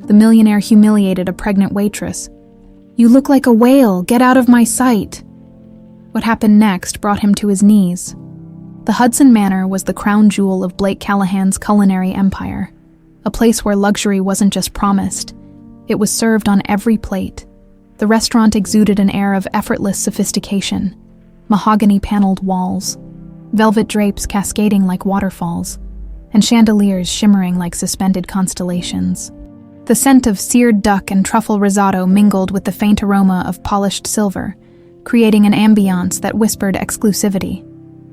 The millionaire humiliated a pregnant waitress. "You look like a whale, get out of my sight." What happened next brought him to his knees. The Hudson Manor was the crown jewel of Blake Callahan's culinary empire, a place where luxury wasn't just promised, it was served on every plate. The restaurant exuded an air of effortless sophistication, mahogany-paneled walls, velvet drapes cascading like waterfalls, and chandeliers shimmering like suspended constellations. The scent of seared duck and truffle risotto mingled with the faint aroma of polished silver, creating an ambiance that whispered exclusivity.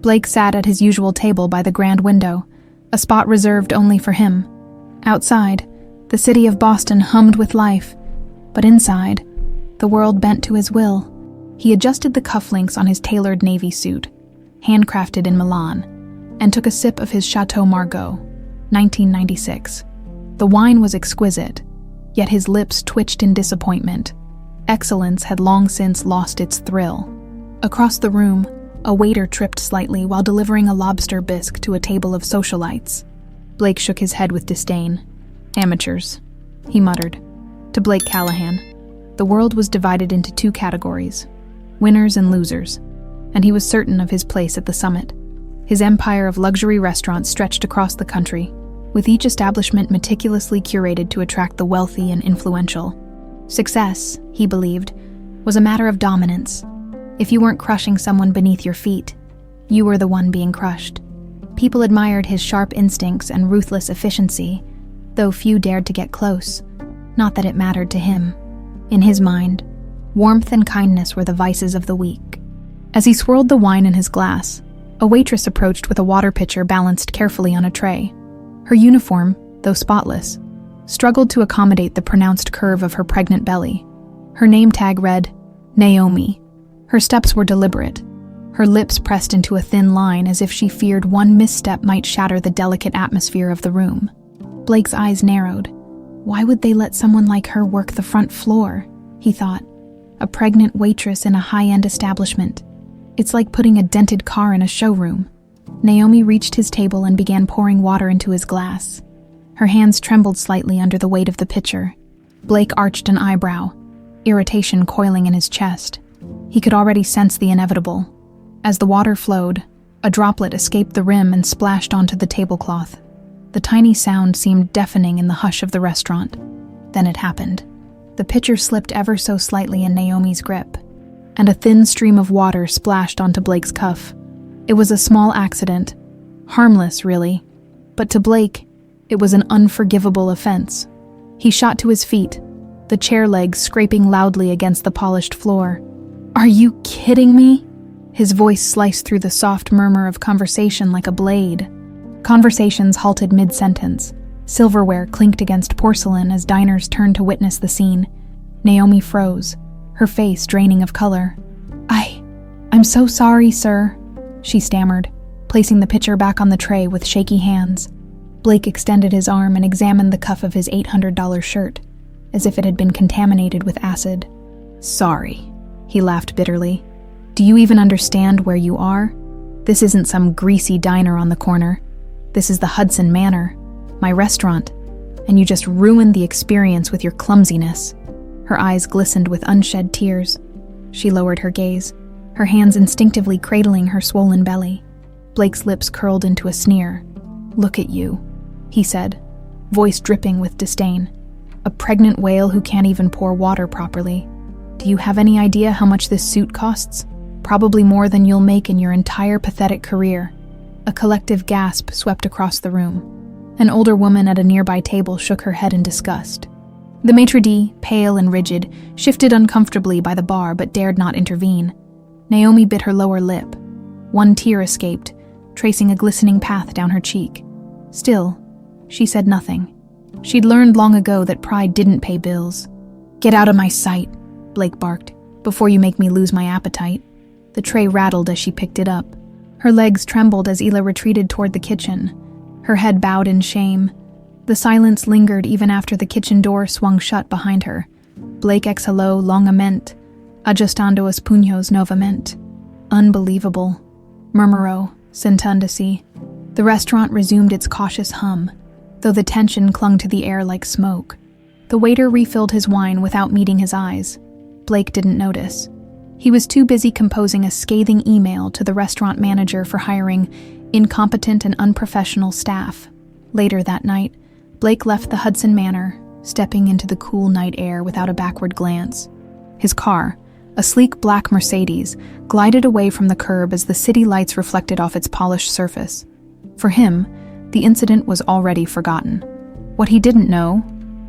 Blake sat at his usual table by the grand window, a spot reserved only for him. Outside, the city of Boston hummed with life, but inside, the world bent to his will. He adjusted the cufflinks on his tailored navy suit, handcrafted in Milan, and took a sip of his Château Margaux, 1996. The wine was exquisite, yet his lips twitched in disappointment. Excellence had long since lost its thrill. Across the room, a waiter tripped slightly while delivering a lobster bisque to a table of socialites. Blake shook his head with disdain. "Amateurs," he muttered. To Blake Callahan, the world was divided into two categories, winners and losers, and he was certain of his place at the summit. His empire of luxury restaurants stretched across the country, with each establishment meticulously curated to attract the wealthy and influential. Success, he believed, was a matter of dominance. If you weren't crushing someone beneath your feet, you were the one being crushed. People admired his sharp instincts and ruthless efficiency, though few dared to get close. Not that it mattered to him. In his mind, warmth and kindness were the vices of the weak. As he swirled the wine in his glass, a waitress approached with a water pitcher balanced carefully on a tray. Her uniform, though spotless, struggled to accommodate the pronounced curve of her pregnant belly. Her name tag read, Naomi. Her steps were deliberate, her lips pressed into a thin line as if she feared one misstep might shatter the delicate atmosphere of the room. Blake's eyes narrowed. Why would they let someone like her work the front floor? He thought. A pregnant waitress in a high-end establishment. It's like putting a dented car in a showroom. Naomi reached his table and began pouring water into his glass. Her hands trembled slightly under the weight of the pitcher. Blake arched an eyebrow, irritation coiling in his chest. He could already sense the inevitable. As the water flowed, a droplet escaped the rim and splashed onto the tablecloth. The tiny sound seemed deafening in the hush of the restaurant. Then it happened. The pitcher slipped ever so slightly in Naomi's grip, and a thin stream of water splashed onto Blake's cuff. It was a small accident. Harmless, really. But to Blake, it was an unforgivable offense. He shot to his feet, the chair legs scraping loudly against the polished floor. "Are you kidding me?" His voice sliced through the soft murmur of conversation like a blade. Conversations halted mid-sentence. Silverware clinked against porcelain as diners turned to witness the scene. Naomi froze, her face draining of color. I'm so sorry, sir," she stammered, placing the pitcher back on the tray with shaky hands. Blake extended his arm and examined the cuff of his $800 shirt, as if it had been contaminated with acid. "Sorry," he laughed bitterly. "Do you even understand where you are? This isn't some greasy diner on the corner. This is the Hudson Manor, my restaurant, and you just ruined the experience with your clumsiness." Her eyes glistened with unshed tears. She lowered her gaze, her hands instinctively cradling her swollen belly. Blake's lips curled into a sneer. "Look at you," he said, voice dripping with disdain. "A pregnant whale who can't even pour water properly. Do you have any idea how much this suit costs? Probably more than you'll make in your entire pathetic career." A collective gasp swept across the room. An older woman at a nearby table shook her head in disgust. The maitre d', pale and rigid, shifted uncomfortably by the bar but dared not intervene. Naomi bit her lower lip. One tear escaped, tracing a glistening path down her cheek. Still, she said nothing. She'd learned long ago that pride didn't pay bills. "Get out of my sight," Blake barked, "before you make me lose my appetite." The tray rattled as she picked it up. Her legs trembled as Ela retreated toward the kitchen, her head bowed in shame. The silence lingered even after the kitchen door swung shut behind her. Blake exhaló longamente, ajustando os puños novamente. "Unbelievable," murmuró, sentándose. The restaurant resumed its cautious hum, though the tension clung to the air like smoke. The waiter refilled his wine without meeting his eyes. Blake didn't notice. He was too busy composing a scathing email to the restaurant manager for hiring incompetent and unprofessional staff. Later that night, Blake left the Hudson Manor, stepping into the cool night air without a backward glance. His car, a sleek black Mercedes, glided away from the curb as the city lights reflected off its polished surface. For him, the incident was already forgotten. What he didn't know,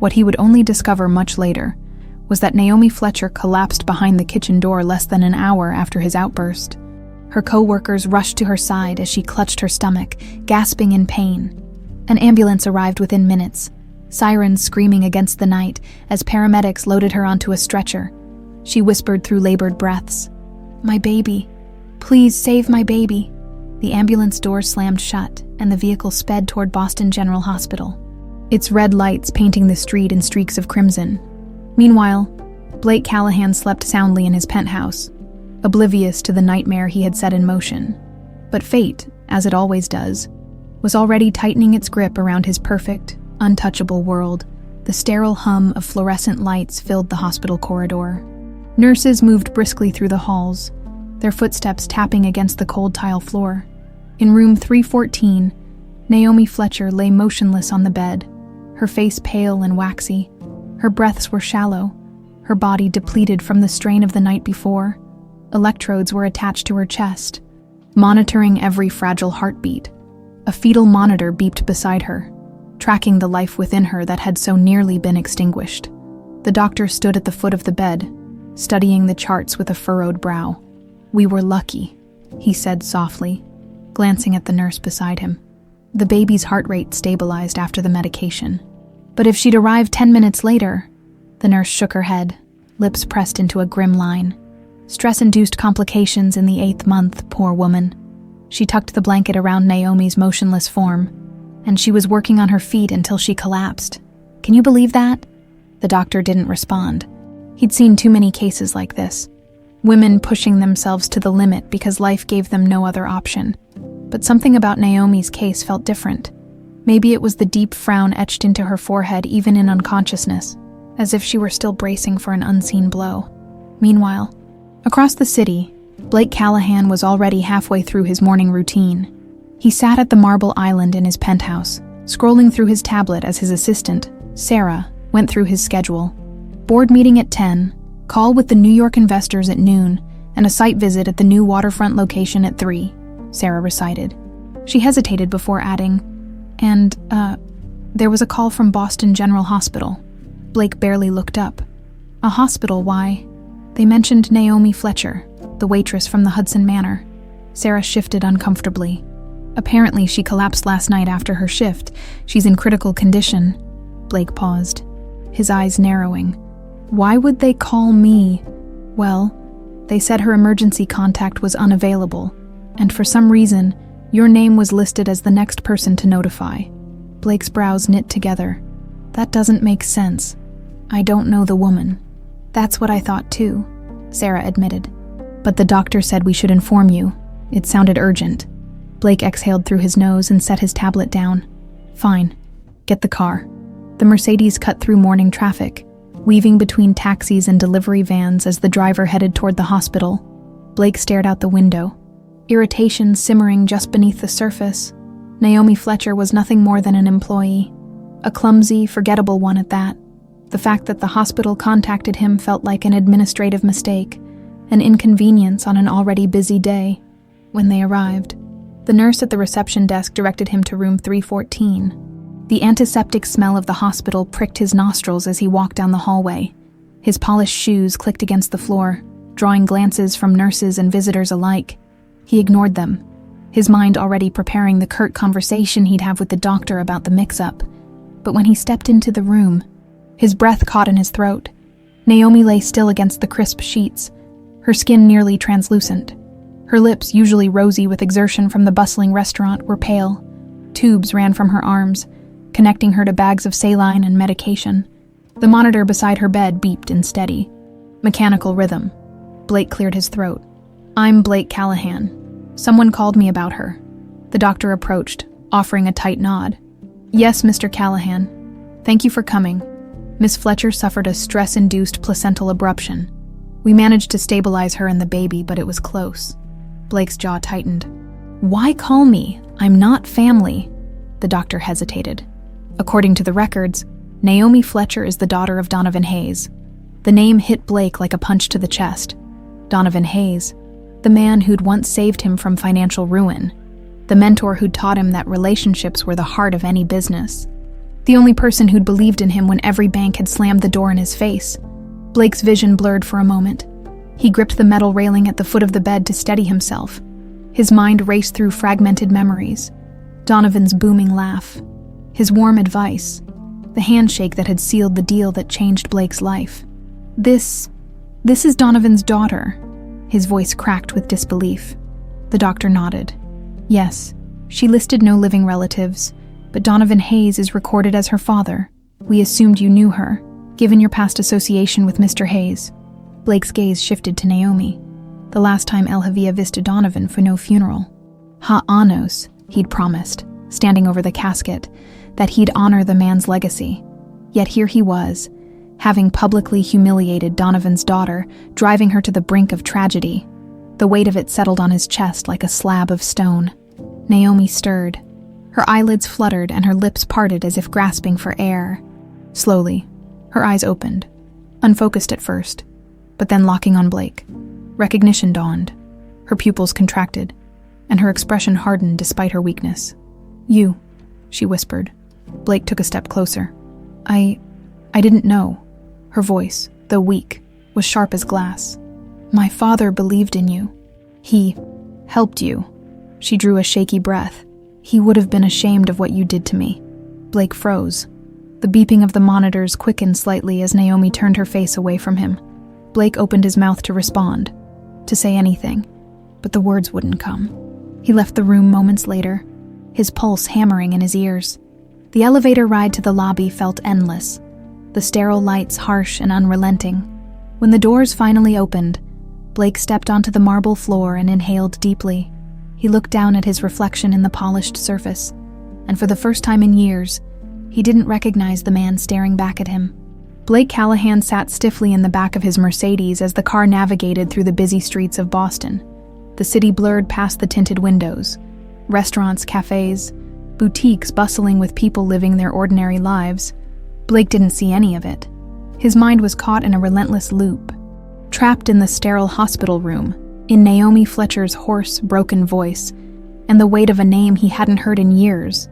what he would only discover much later, was that Naomi Fletcher collapsed behind the kitchen door less than an hour after his outburst. Her co-workers rushed to her side as she clutched her stomach, gasping in pain. An ambulance arrived within minutes, sirens screaming against the night as paramedics loaded her onto a stretcher. She whispered through labored breaths, "My baby. Please save my baby." The ambulance door slammed shut, and the vehicle sped toward Boston General Hospital, its red lights painting the street in streaks of crimson. Meanwhile, Blake Callahan slept soundly in his penthouse, oblivious to the nightmare he had set in motion. But fate, as it always does, was already tightening its grip around his perfect, untouchable world. The sterile hum of fluorescent lights filled the hospital corridor. Nurses moved briskly through the halls, their footsteps tapping against the cold tile floor. In room 314, Naomi Fletcher lay motionless on the bed, her face pale and waxy. Her breaths were shallow, her body depleted from the strain of the night before. Electrodes were attached to her chest, monitoring every fragile heartbeat. A fetal monitor beeped beside her, tracking the life within her that had so nearly been extinguished. The doctor stood at the foot of the bed, studying the charts with a furrowed brow. "We were lucky," he said softly, glancing at the nurse beside him. The baby's heart rate stabilized after the medication. But if she'd arrived 10 minutes later, the nurse shook her head, lips pressed into a grim line. Stress-induced complications in the 8th month, poor woman. She tucked the blanket around Naomi's motionless form, and she was working on her feet until she collapsed. Can you believe that? The doctor didn't respond. He'd seen too many cases like this. Women pushing themselves to the limit because life gave them no other option. But something about Naomi's case felt different. Maybe it was the deep frown etched into her forehead even in unconsciousness, as if she were still bracing for an unseen blow. Meanwhile, across the city, Blake Callahan was already halfway through his morning routine. He sat at the marble island in his penthouse, scrolling through his tablet as his assistant, Sarah, went through his schedule. Board meeting at 10, call with the New York investors at noon, and a site visit at the new waterfront location at 3, Sarah recited. She hesitated before adding, And, there was a call from Boston General Hospital. Blake barely looked up. A hospital, why? They mentioned Naomi Fletcher, the waitress from the Hudson Manor. Sarah shifted uncomfortably. Apparently, she collapsed last night after her shift. She's in critical condition. Blake paused, his eyes narrowing. Why would they call me? Well, they said her emergency contact was unavailable, and for some reason, your name was listed as the next person to notify. Blake's brows knit together. That doesn't make sense. I don't know the woman. That's what I thought too, Sarah admitted. But the doctor said we should inform you. It sounded urgent. Blake exhaled through his nose and set his tablet down. Fine. Get the car. The Mercedes cut through morning traffic, weaving between taxis and delivery vans as the driver headed toward the hospital. Blake stared out the window, irritation simmering just beneath the surface. Naomi Fletcher was nothing more than an employee, a clumsy, forgettable one at that. The fact that the hospital contacted him felt like an administrative mistake, an inconvenience on an already busy day. When they arrived, the nurse at the reception desk directed him to room 314. The antiseptic smell of the hospital pricked his nostrils as he walked down the hallway. His polished shoes clicked against the floor, drawing glances from nurses and visitors alike. He ignored them, his mind already preparing the curt conversation he'd have with the doctor about the mix-up. But when he stepped into the room, his breath caught in his throat. Naomi lay still against the crisp sheets, her skin nearly translucent. Her lips, usually rosy with exertion from the bustling restaurant, were pale. Tubes ran from her arms, connecting her to bags of saline and medication. The monitor beside her bed beeped in steady, mechanical rhythm. Blake cleared his throat. I'm Blake Callahan. Someone called me about her. The doctor approached, offering a tight nod. Yes, Mr. Callahan. Thank you for coming. Miss Fletcher suffered a stress-induced placental abruption. We managed to stabilize her and the baby, but it was close. Blake's jaw tightened. Why call me? I'm not family. The doctor hesitated. According to the records, Naomi Fletcher is the daughter of Donovan Hayes. The name hit Blake like a punch to the chest. Donovan Hayes, the man who'd once saved him from financial ruin. The mentor who'd taught him that relationships were the heart of any business. The only person who'd believed in him when every bank had slammed the door in his face. Blake's vision blurred for a moment. He gripped the metal railing at the foot of the bed to steady himself. His mind raced through fragmented memories. Donovan's booming laugh. His warm advice. The handshake that had sealed the deal that changed Blake's life. This is Donovan's daughter. His voice cracked with disbelief. The doctor nodded. Yes, she listed no living relatives, but Donovan Hayes is recorded as her father. We assumed you knew her, given your past association with Mr. Hayes. Blake's gaze shifted to Naomi. The last time El havia visto Donovan for no funeral. Ha anos, he'd promised, standing over the casket, that he'd honor the man's legacy. Yet here he was, having publicly humiliated Donovan's daughter, driving her to the brink of tragedy. The weight of it settled on his chest like a slab of stone. Naomi stirred. Her eyelids fluttered and her lips parted as if grasping for air. Slowly, her eyes opened, unfocused at first, but then locking on Blake. Recognition dawned. Her pupils contracted, and her expression hardened despite her weakness. You, she whispered. Blake took a step closer. I didn't know. Her voice, though weak, was sharp as glass. My father believed in you. He helped you. She drew a shaky breath. He would have been ashamed of what you did to me. Blake froze. The beeping of the monitors quickened slightly as Naomi turned her face away from him. Blake opened his mouth to respond, to say anything, but the words wouldn't come. He left the room moments later, his pulse hammering in his ears. The elevator ride to the lobby felt endless, the sterile lights harsh and unrelenting. When the doors finally opened, Blake stepped onto the marble floor and inhaled deeply. He looked down at his reflection in the polished surface, and for the first time in years, he didn't recognize the man staring back at him. Blake Callahan sat stiffly in the back of his Mercedes as the car navigated through the busy streets of Boston. The city blurred past the tinted windows. Restaurants, cafes, boutiques bustling with people living their ordinary lives. Blake didn't see any of it. His mind was caught in a relentless loop. Trapped in the sterile hospital room, in Naomi Fletcher's hoarse, broken voice, and the weight of a name he hadn't heard in years.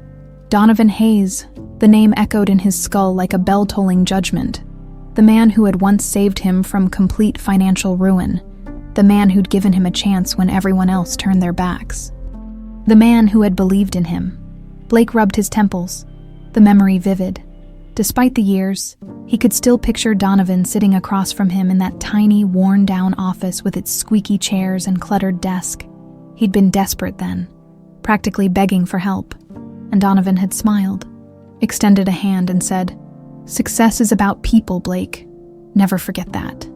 Donovan Hayes, the name echoed in his skull like a bell-tolling judgment. The man who had once saved him from complete financial ruin. The man who'd given him a chance when everyone else turned their backs. The man who had believed in him. Blake rubbed his temples, the memory vivid. Despite the years, he could still picture Donovan sitting across from him in that tiny, worn-down office with its squeaky chairs and cluttered desk. He'd been desperate then, practically begging for help, and Donovan had smiled, extended a hand and said, "Success is about people, Blake. Never forget that."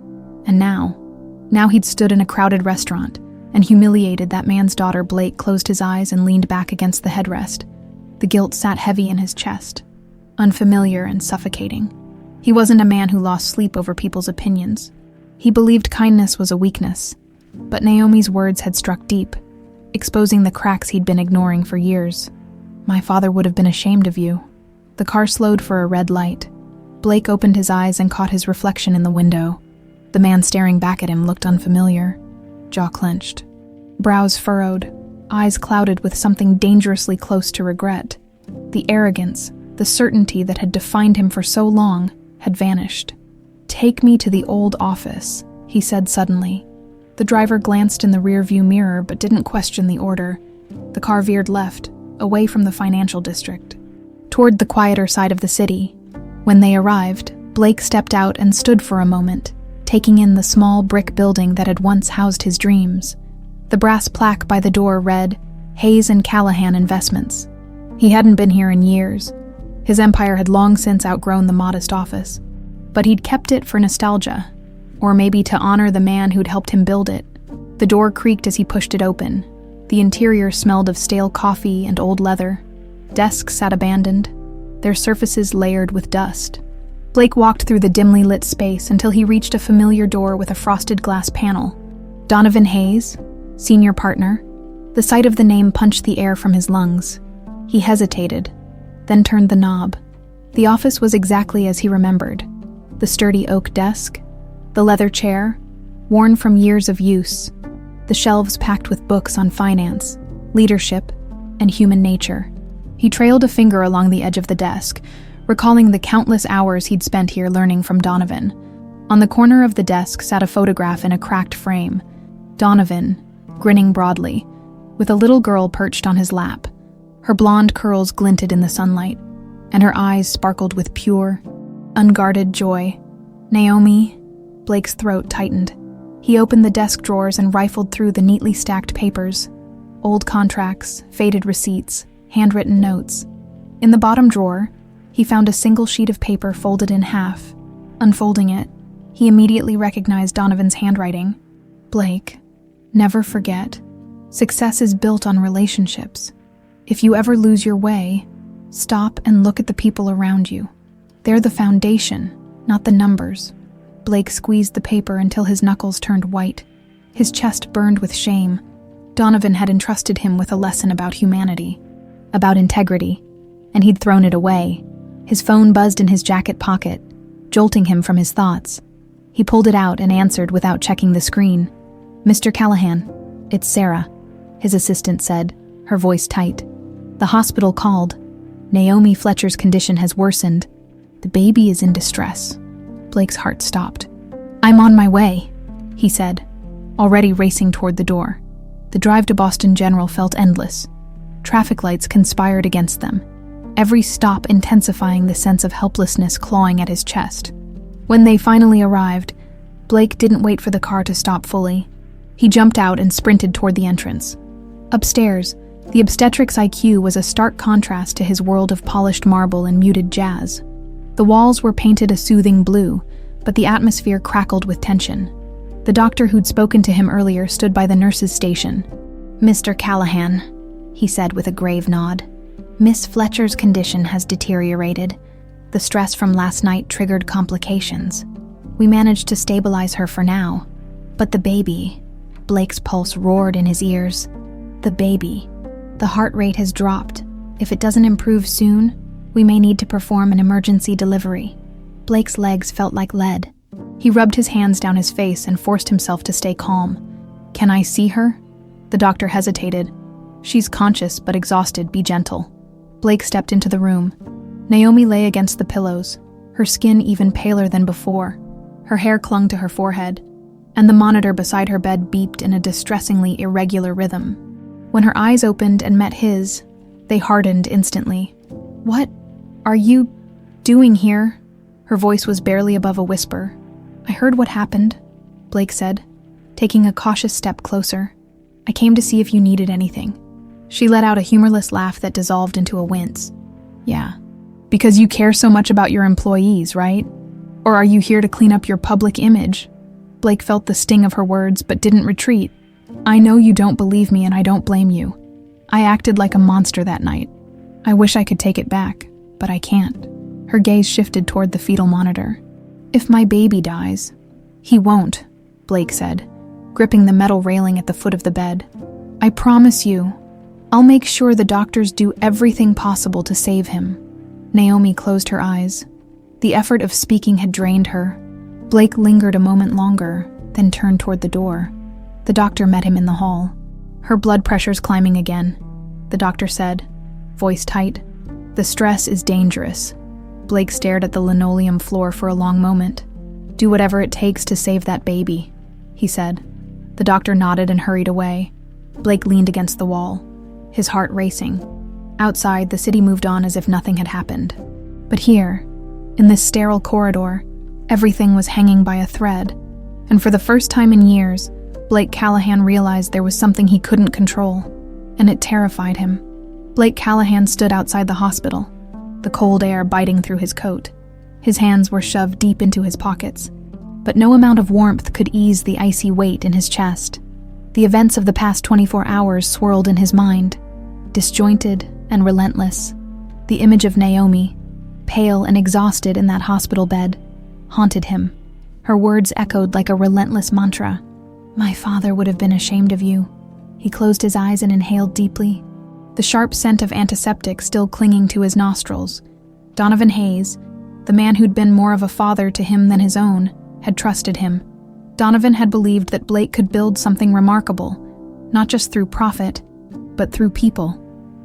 And now he'd stood in a crowded restaurant and humiliated that man's daughter. Blake closed his eyes and leaned back against the headrest. The guilt sat heavy in his chest, unfamiliar and suffocating. He wasn't a man who lost sleep over people's opinions. He believed kindness was a weakness, but Naomi's words had struck deep, exposing the cracks he'd been ignoring for years. My father would have been ashamed of you. The car slowed for a red light. Blake opened his eyes and caught his reflection in the window. The man staring back at him looked unfamiliar, jaw clenched, brows furrowed, eyes clouded with something dangerously close to regret. The arrogance, the certainty that had defined him for so long, had vanished. "Take me to the old office," he said suddenly. The driver glanced in the rearview mirror but didn't question the order. The car veered left, away from the financial district, toward the quieter side of the city. When they arrived, Blake stepped out and stood for a moment, taking in the small brick building that had once housed his dreams. The brass plaque by the door read, "Hayes and Callahan Investments." He hadn't been here in years. His empire had long since outgrown the modest office, but he'd kept it for nostalgia, or maybe to honor the man who'd helped him build it. The door creaked as he pushed it open. The interior smelled of stale coffee and old leather. Desks sat abandoned, their surfaces layered with dust. Blake walked through the dimly lit space until he reached a familiar door with a frosted glass panel. Donovan Hayes, senior partner. The sight of the name punched the air from his lungs. He hesitated, then turned the knob. The office was exactly as he remembered. The sturdy oak desk, the leather chair, worn from years of use, the shelves packed with books on finance, leadership, and human nature. He trailed a finger along the edge of the desk, recalling the countless hours he'd spent here learning from Donovan. On the corner of the desk sat a photograph in a cracked frame. Donovan, grinning broadly, with a little girl perched on his lap. Her blonde curls glinted in the sunlight, and her eyes sparkled with pure, unguarded joy. Naomi, Blake's throat tightened. He opened the desk drawers and rifled through the neatly stacked papers. Old contracts, faded receipts, handwritten notes. In the bottom drawer, he found a single sheet of paper folded in half. Unfolding it, he immediately recognized Donovan's handwriting. Blake, never forget, success is built on relationships. If you ever lose your way, stop and look at the people around you. They're the foundation, not the numbers. Blake squeezed the paper until his knuckles turned white. His chest burned with shame. Donovan had entrusted him with a lesson about humanity, about integrity, and he'd thrown it away. His phone buzzed in his jacket pocket, jolting him from his thoughts. He pulled it out and answered without checking the screen. "Mr. Callahan, it's Sarah," his assistant said, her voice tight. "The hospital called. Naomi Fletcher's condition has worsened. The baby is in distress." Blake's heart stopped. "I'm on my way," he said, already racing toward the door. The drive to Boston General felt endless. Traffic lights conspired against them, every stop intensifying the sense of helplessness clawing at his chest. When they finally arrived, Blake didn't wait for the car to stop fully. He jumped out and sprinted toward the entrance. Upstairs, the obstetrics IQ was a stark contrast to his world of polished marble and muted jazz. The walls were painted a soothing blue, but the atmosphere crackled with tension. The doctor who'd spoken to him earlier stood by the nurse's station. "Mr. Callahan," he said with a grave nod, "Miss Fletcher's condition has deteriorated. The stress from last night triggered complications. We managed to stabilize her for now. But the baby," Blake's pulse roared in his ears. "The baby. The heart rate has dropped. If it doesn't improve soon, we may need to perform an emergency delivery." Blake's legs felt like lead. He rubbed his hands down his face and forced himself to stay calm. "Can I see her?" The doctor hesitated. "She's conscious but exhausted. Be gentle." Blake stepped into the room. Naomi lay against the pillows, her skin even paler than before. Her hair clung to her forehead, and the monitor beside her bed beeped in a distressingly irregular rhythm. When her eyes opened and met his, they hardened instantly. "What are you doing here?" Her voice was barely above a whisper. "I heard what happened," Blake said, taking a cautious step closer. "I came to see if you needed anything." She let out a humorless laugh that dissolved into a wince. "Yeah, because you care so much about your employees, right? Or are you here to clean up your public image?" Blake felt the sting of her words but didn't retreat. "I know you don't believe me and I don't blame you. I acted like a monster that night. I wish I could take it back, but I can't." Her gaze shifted toward the fetal monitor. "If my baby dies..." "He won't," Blake said, gripping the metal railing at the foot of the bed. "I promise you, I'll make sure the doctors do everything possible to save him." Naomi closed her eyes. The effort of speaking had drained her. Blake lingered a moment longer, then turned toward the door. The doctor met him in the hall. "Her blood pressure's climbing again," the doctor said, voice tight. "The stress is dangerous." Blake stared at the linoleum floor for a long moment. "Do whatever it takes to save that baby," he said. The doctor nodded and hurried away. Blake leaned against the wall, his heart racing. Outside, the city moved on as if nothing had happened. But here, in this sterile corridor, everything was hanging by a thread, and for the first time in years, Blake Callahan realized there was something he couldn't control, and it terrified him. Blake Callahan stood outside the hospital, the cold air biting through his coat. His hands were shoved deep into his pockets, but no amount of warmth could ease the icy weight in his chest. The events of the past 24 hours swirled in his mind, disjointed and relentless. The image of Naomi, pale and exhausted in that hospital bed, haunted him. Her words echoed like a relentless mantra. "My father would have been ashamed of you." He closed his eyes and inhaled deeply, the sharp scent of antiseptic still clinging to his nostrils. Donovan Hayes, the man who'd been more of a father to him than his own, had trusted him. Donovan had believed that Blake could build something remarkable, not just through profit, but through people.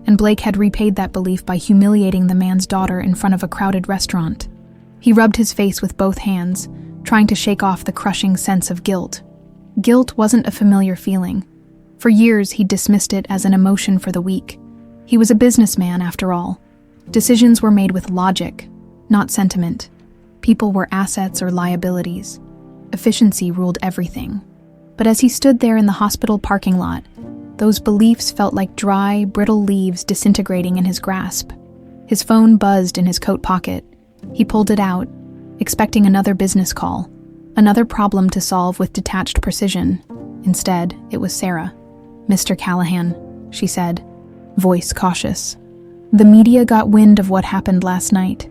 And Blake had repaid that belief by humiliating the man's daughter in front of a crowded restaurant. He rubbed his face with both hands, trying to shake off the crushing sense of guilt. Guilt wasn't a familiar feeling. For years, he'd dismissed it as an emotion for the weak. He was a businessman, after all. Decisions were made with logic, not sentiment. People were assets or liabilities. Efficiency ruled everything. But as he stood there in the hospital parking lot, those beliefs felt like dry, brittle leaves disintegrating in his grasp. His phone buzzed in his coat pocket. He pulled it out, expecting another business call, another problem to solve with detached precision. Instead, it was Sarah. "Mr. Callahan," she said, voice cautious. "The media got wind of what happened last night.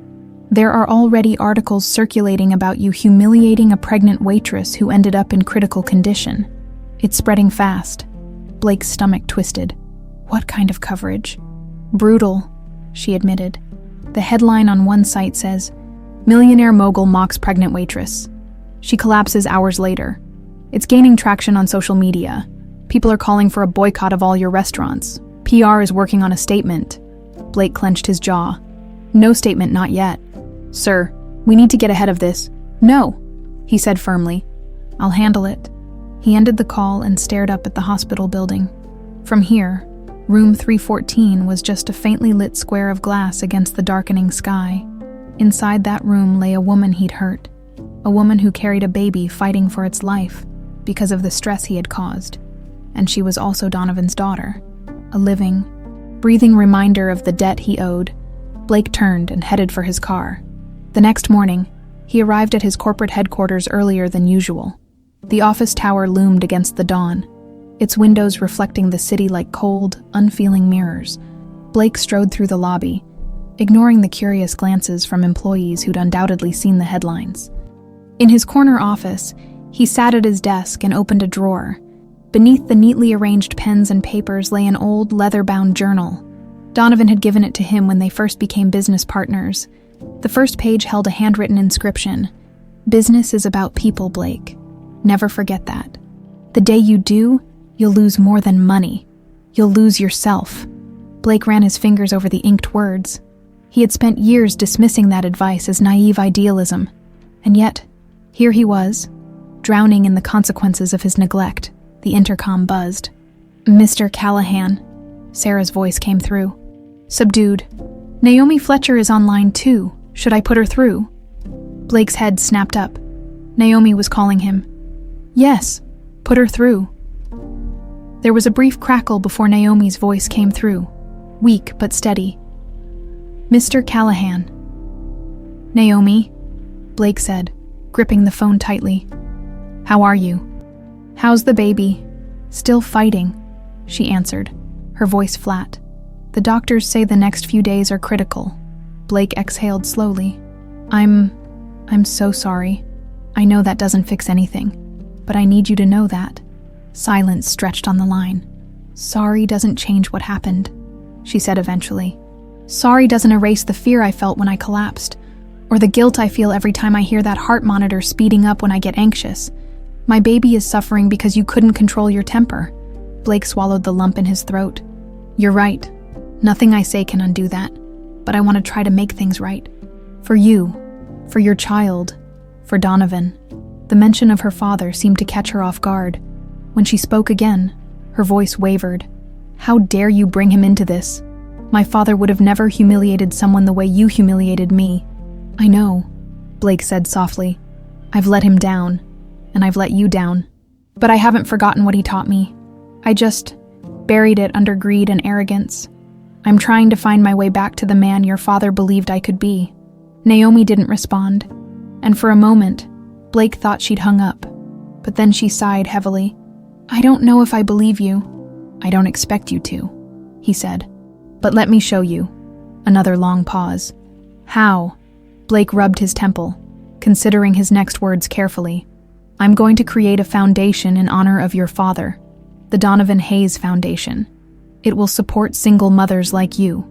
There are already articles circulating about you humiliating a pregnant waitress who ended up in critical condition. It's spreading fast." Blake's stomach twisted. What kind of coverage? "Brutal," she admitted. The headline on one site says, "Millionaire mogul mocks pregnant waitress. She collapses hours later." It's gaining traction on social media. People are calling for a boycott of all your restaurants. PR is working on a statement. Blake clenched his jaw. "No statement, not yet. Sir, we need to get ahead of this." "No," he said firmly. "I'll handle it." He ended the call and stared up at the hospital building. From here, room 314 was just a faintly lit square of glass against the darkening sky. Inside that room lay a woman he'd hurt, a woman who carried a baby fighting for its life because of the stress he had caused. And she was also Donovan's daughter, a living, breathing reminder of the debt he owed. Blake turned and headed for his car. The next morning, he arrived at his corporate headquarters earlier than usual. The office tower loomed against the dawn, its windows reflecting the city like cold, unfeeling mirrors. Blake strode through the lobby, ignoring the curious glances from employees who'd undoubtedly seen the headlines. In his corner office, he sat at his desk and opened a drawer. Beneath the neatly arranged pens and papers lay an old, leather-bound journal. Donovan had given it to him when they first became business partners. The first page held a handwritten inscription. "Business is about people, Blake. Never forget that. The day you do, you'll lose more than money. You'll lose yourself." Blake ran his fingers over the inked words. He had spent years dismissing that advice as naive idealism. And yet, here he was, drowning in the consequences of his neglect. The intercom buzzed. "Mr. Callahan," Sarah's voice came through. Subdued. "Naomi Fletcher is online too. Should I put her through?" Blake's head snapped up. Naomi was calling him. "Yes, put her through." There was a brief crackle before Naomi's voice came through, weak but steady. "Mr. Callahan." "Naomi," Blake said, gripping the phone tightly. "How are you?" "How's the baby?" "Still fighting," she answered, her voice flat. "The doctors say the next few days are critical." Blake exhaled slowly. I'm so sorry. I know that doesn't fix anything, but I need you to know that." Silence stretched on the line. "Sorry doesn't change what happened," she said eventually. "Sorry doesn't erase the fear I felt when I collapsed, or the guilt I feel every time I hear that heart monitor speeding up when I get anxious. My baby is suffering because you couldn't control your temper." Blake swallowed the lump in his throat. "You're right. Nothing I say can undo that, but I want to try to make things right. For you, for your child, for Donovan." The mention of her father seemed to catch her off guard. When she spoke again, her voice wavered. "How dare you bring him into this? My father would have never humiliated someone the way you humiliated me." "I know," Blake said softly. "I've let him down, and I've let you down. But I haven't forgotten what he taught me. I just buried it under greed and arrogance. I'm trying to find my way back to the man your father believed I could be." Naomi didn't respond, and for a moment, Blake thought she'd hung up. But then she sighed heavily. "I don't know if I believe you." "I don't expect you to," he said. "But let me show you." Another long pause. "How?" Blake rubbed his temple, considering his next words carefully. I'm going to create a foundation in honor of your father, the Donovan Hayes Foundation. It will support single mothers like you,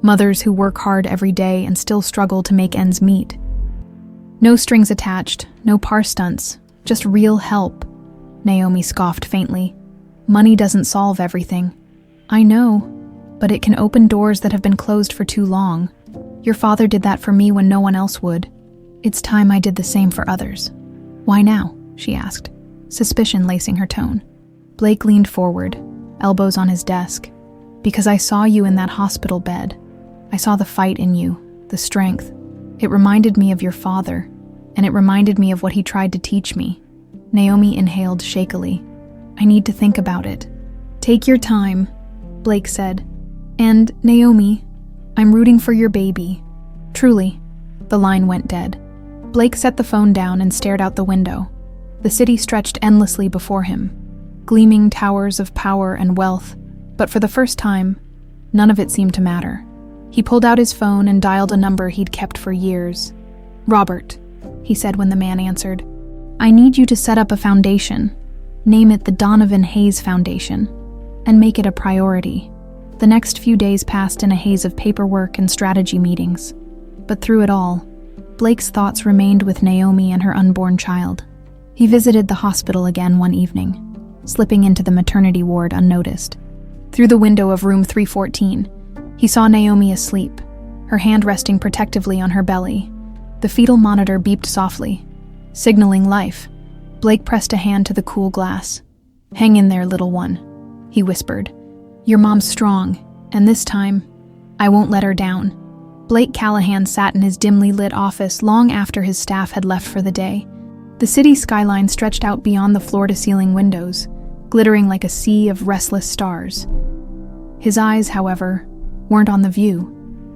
mothers who work hard every day and still struggle to make ends meet. No strings attached, no par stunts, just real help. Naomi scoffed faintly. Money doesn't solve everything. I know, but it can open doors that have been closed for too long. Your father did that for me when no one else would. It's time I did the same for others. Why now? She asked, suspicion lacing her tone. Blake leaned forward, elbows on his desk. Because I saw you in that hospital bed. I saw the fight in you, the strength. It reminded me of your father, and it reminded me of what he tried to teach me. Naomi inhaled shakily. I need to think about it. Take your time, Blake said. And, Naomi, I'm rooting for your baby. Truly. The line went dead. Blake set the phone down and stared out the window. The city stretched endlessly before him, gleaming towers of power and wealth, but for the first time, none of it seemed to matter. He pulled out his phone and dialed a number he'd kept for years. Robert, he said when the man answered. I need you to set up a foundation. Name it the Donovan Hayes Foundation, and make it a priority. The next few days passed in a haze of paperwork and strategy meetings. But through it all, Blake's thoughts remained with Naomi and her unborn child. He visited the hospital again one evening, slipping into the maternity ward unnoticed. Through the window of room 314, he saw Naomi asleep, her hand resting protectively on her belly. The fetal monitor beeped softly, signaling life. Blake pressed a hand to the cool glass. Hang in there, little one, he whispered. Your mom's strong, and this time, I won't let her down. Blake Callahan sat in his dimly lit office long after his staff had left for the day. The city skyline stretched out beyond the floor-to-ceiling windows, glittering like a sea of restless stars. His eyes, however, weren't on the view.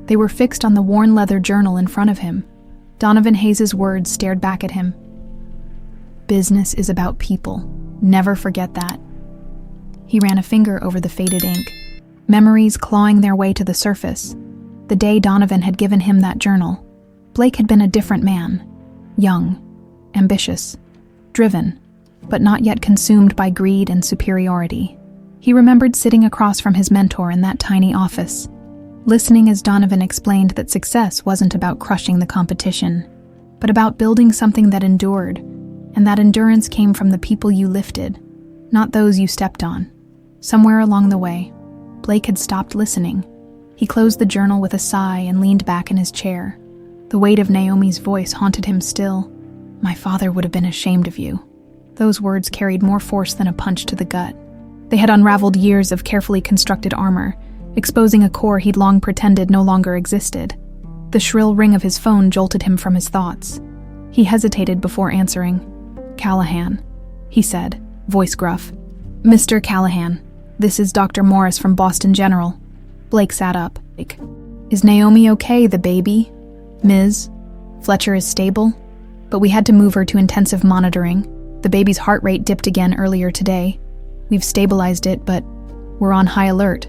They were fixed on the worn leather journal in front of him. Donovan Hayes' words stared back at him. Business is about people. Never forget that. He ran a finger over the faded ink, memories clawing their way to the surface. The day Donovan had given him that journal, Blake had been a different man. Young, ambitious, driven, but not yet consumed by greed and superiority. He remembered sitting across from his mentor in that tiny office, listening as Donovan explained that success wasn't about crushing the competition, but about building something that endured, and that endurance came from the people you lifted, not those you stepped on. Somewhere along the way, Blake had stopped listening. He closed the journal with a sigh and leaned back in his chair. The weight of Naomi's voice haunted him still. My father would have been ashamed of you. Those words carried more force than a punch to the gut. They had unraveled years of carefully constructed armor, exposing a core he'd long pretended no longer existed. The shrill ring of his phone jolted him from his thoughts. He hesitated before answering. Callahan, he said, voice gruff. Mr. Callahan, this is Dr. Morris from Boston General. Blake sat up. Is Naomi okay, the baby? Ms. Fletcher is stable, but we had to move her to intensive monitoring. The baby's heart rate dipped again earlier today. We've stabilized it, but we're on high alert.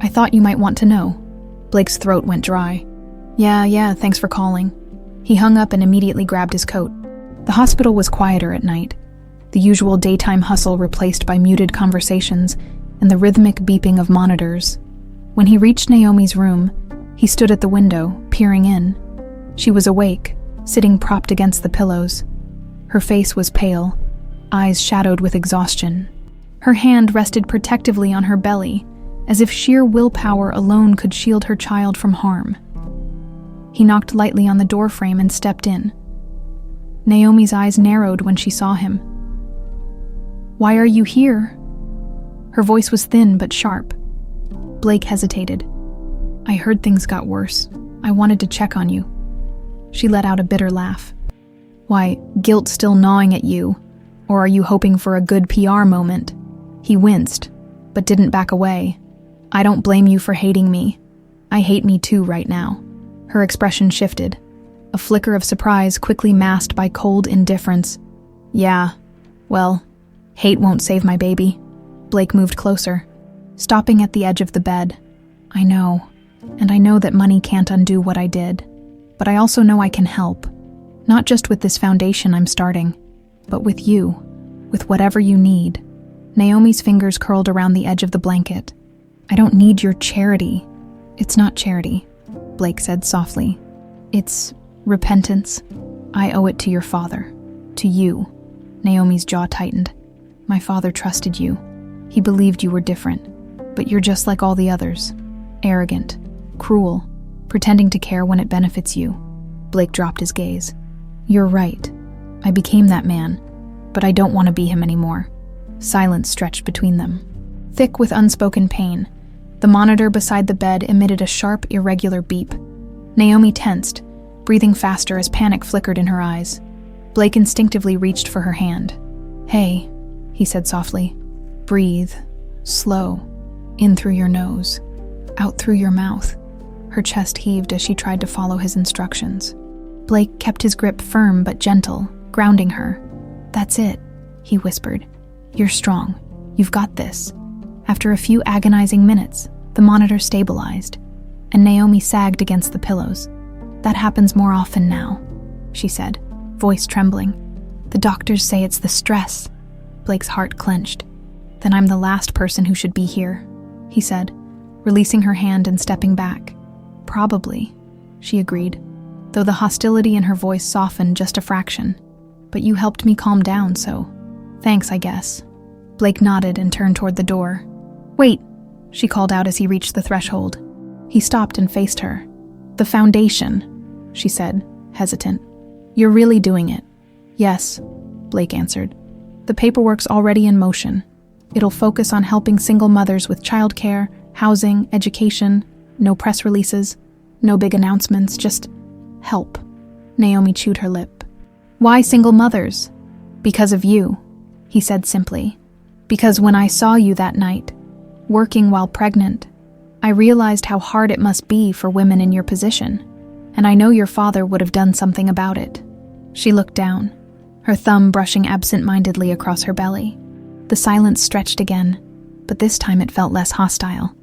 I thought you might want to know. Blake's throat went dry. Yeah, thanks for calling. He hung up and immediately grabbed his coat. The hospital was quieter at night, the usual daytime hustle replaced by muted conversations and the rhythmic beeping of monitors. When he reached Naomi's room, he stood at the window, peering in. She was awake, sitting propped against the pillows. Her face was pale, eyes shadowed with exhaustion. Her hand rested protectively on her belly, as if sheer willpower alone could shield her child from harm. He knocked lightly on the doorframe and stepped in. Naomi's eyes narrowed when she saw him. Why are you here? Her voice was thin but sharp. Blake hesitated. I heard things got worse. I wanted to check on you. She let out a bitter laugh. Why, guilt still gnawing at you? Or are you hoping for a good PR moment? He winced, but didn't back away. I don't blame you for hating me. I hate me too right now. Her expression shifted, a flicker of surprise quickly masked by cold indifference. Yeah, well, hate won't save my baby. Blake moved closer, stopping at the edge of the bed. I know, and I know that money can't undo what I did. but I also know I can help. Not just with this foundation I'm starting, but with you, with whatever you need. Naomi's fingers curled around the edge of the blanket. I don't need your charity. It's not charity, Blake said softly. It's repentance. I owe it to your father. To you. Naomi's jaw tightened. My father trusted you. He believed you were different, but you're just like all the others. Arrogant, cruel, pretending to care when it benefits you. Blake dropped his gaze. You're right. I became that man, but I don't want to be him anymore. Silence stretched between them. Thick with unspoken pain, the monitor beside the bed emitted a sharp, irregular beep. Naomi tensed, breathing faster as panic flickered in her eyes. Blake instinctively reached for her hand. Hey, he said softly. Breathe. Slow. In through your nose. Out through your mouth. Her chest heaved as she tried to follow his instructions. Blake kept his grip firm but gentle, grounding her. That's it, he whispered. You're strong. You've got this. After a few agonizing minutes, the monitor stabilized, and Naomi sagged against the pillows. That happens more often now, she said, voice trembling. The doctors say it's the stress. Blake's heart clenched. Then I'm the last person who should be here, he said, releasing her hand and stepping back. Probably, she agreed, though the hostility in her voice softened just a fraction. But you helped me calm down, so thanks, I guess. Blake nodded and turned toward the door. Wait, she called out as he reached the threshold. He stopped and faced her. The foundation, she said, hesitant. You're really doing it? Yes, Blake answered. The paperwork's already in motion. It'll focus on helping single mothers with childcare, housing, education, no press releases, no big announcements, just help. Naomi chewed her lip. Why single mothers? Because of you, he said simply. Because when I saw you that night, working while pregnant, I realized how hard it must be for women in your position, and I know your father would have done something about it. She looked down, her thumb brushing absent-mindedly across her belly. The silence stretched again, but this time it felt less hostile.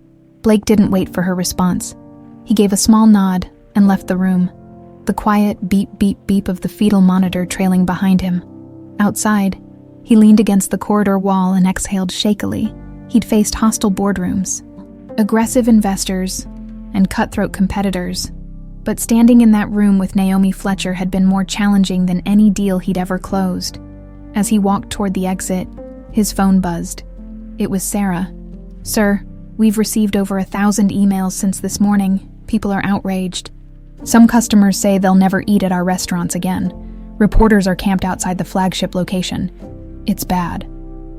Blake didn't wait for her response. He gave a small nod and left the room, the quiet beep, beep, beep of the fetal monitor trailing behind him. Outside, he leaned against the corridor wall and exhaled shakily. He'd faced hostile boardrooms, aggressive investors, and cutthroat competitors, but standing in that room with Naomi Fletcher had been more challenging than any deal he'd ever closed. As he walked toward the exit, his phone buzzed. It was Sarah. Sir, we've received over 1,000 emails since this morning. People are outraged. Some customers say they'll never eat at our restaurants again. Reporters are camped outside the flagship location. It's bad.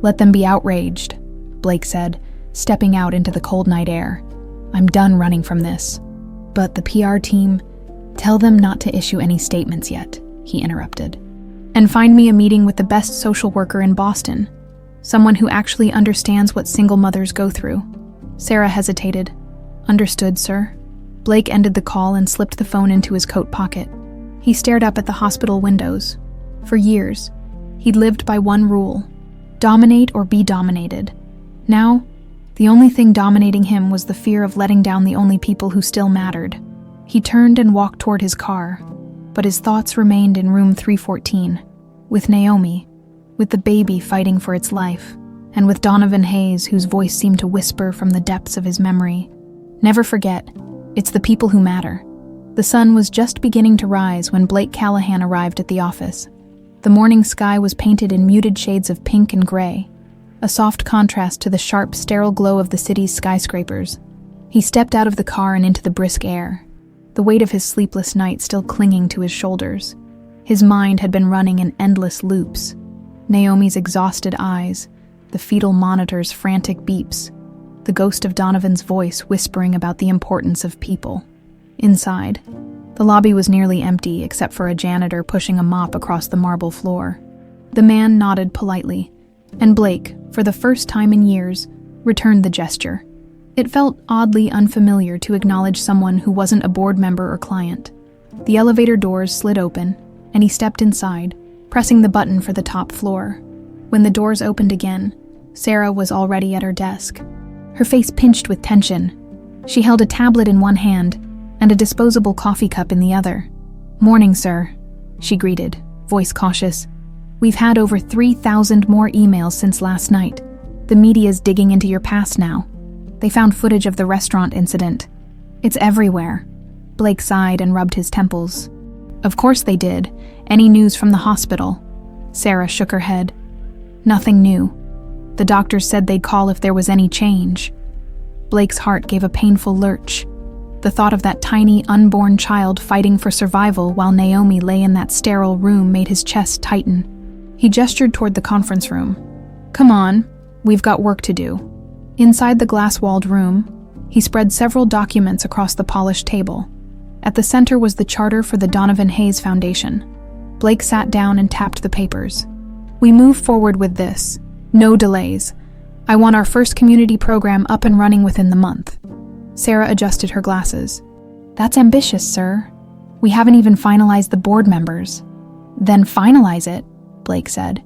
Let them be outraged, Blake said, stepping out into the cold night air. I'm done running from this. But the PR team, tell them not to issue any statements yet, he interrupted. And find me a meeting with the best social worker in Boston, someone who actually understands what single mothers go through. Sarah hesitated. Understood, sir. Blake ended the call and slipped the phone into his coat pocket. He stared up at the hospital windows. For years, he'd lived by one rule: dominate or be dominated. Now, the only thing dominating him was the fear of letting down the only people who still mattered. He turned and walked toward his car, but his thoughts remained in room 314, with Naomi, with the baby fighting for its life, and with Donovan Hayes, whose voice seemed to whisper from the depths of his memory. Never forget, it's the people who matter. The sun was just beginning to rise when Blake Callahan arrived at the office. The morning sky was painted in muted shades of pink and gray, a soft contrast to the sharp, sterile glow of the city's skyscrapers. He stepped out of the car and into the brisk air, the weight of his sleepless night still clinging to his shoulders. His mind had been running in endless loops. Naomi's exhausted eyes, the fetal monitor's frantic beeps, the ghost of Donovan's voice whispering about the importance of people. Inside, the lobby was nearly empty except for a janitor pushing a mop across the marble floor. The man nodded politely, and Blake, for the first time in years, returned the gesture. It felt oddly unfamiliar to acknowledge someone who wasn't a board member or client. The elevator doors slid open, and he stepped inside, pressing the button for the top floor. When the doors opened again, Sarah was already at her desk. Her face pinched with tension. She held a tablet in one hand and a disposable coffee cup in the other. "Morning, sir," she greeted, voice cautious. "We've had over 3,000 more emails since last night. The media's digging into your past now. They found footage of the restaurant incident. It's everywhere." Blake sighed and rubbed his temples. "Of course they did. Any news from the hospital?" Sarah shook her head. "Nothing new. The doctors said they'd call if there was any change." Blake's heart gave a painful lurch. The thought of that tiny, unborn child fighting for survival while Naomi lay in that sterile room made his chest tighten. He gestured toward the conference room. "Come on, we've got work to do." Inside the glass-walled room, he spread several documents across the polished table. At the center was the charter for the Donovan Hayes Foundation. Blake sat down and tapped the papers. "We move forward with this. No delays. I want our first community program up and running within the month." Sarah adjusted her glasses. "That's ambitious, sir. We haven't even finalized the board members." "Then finalize it," Blake said.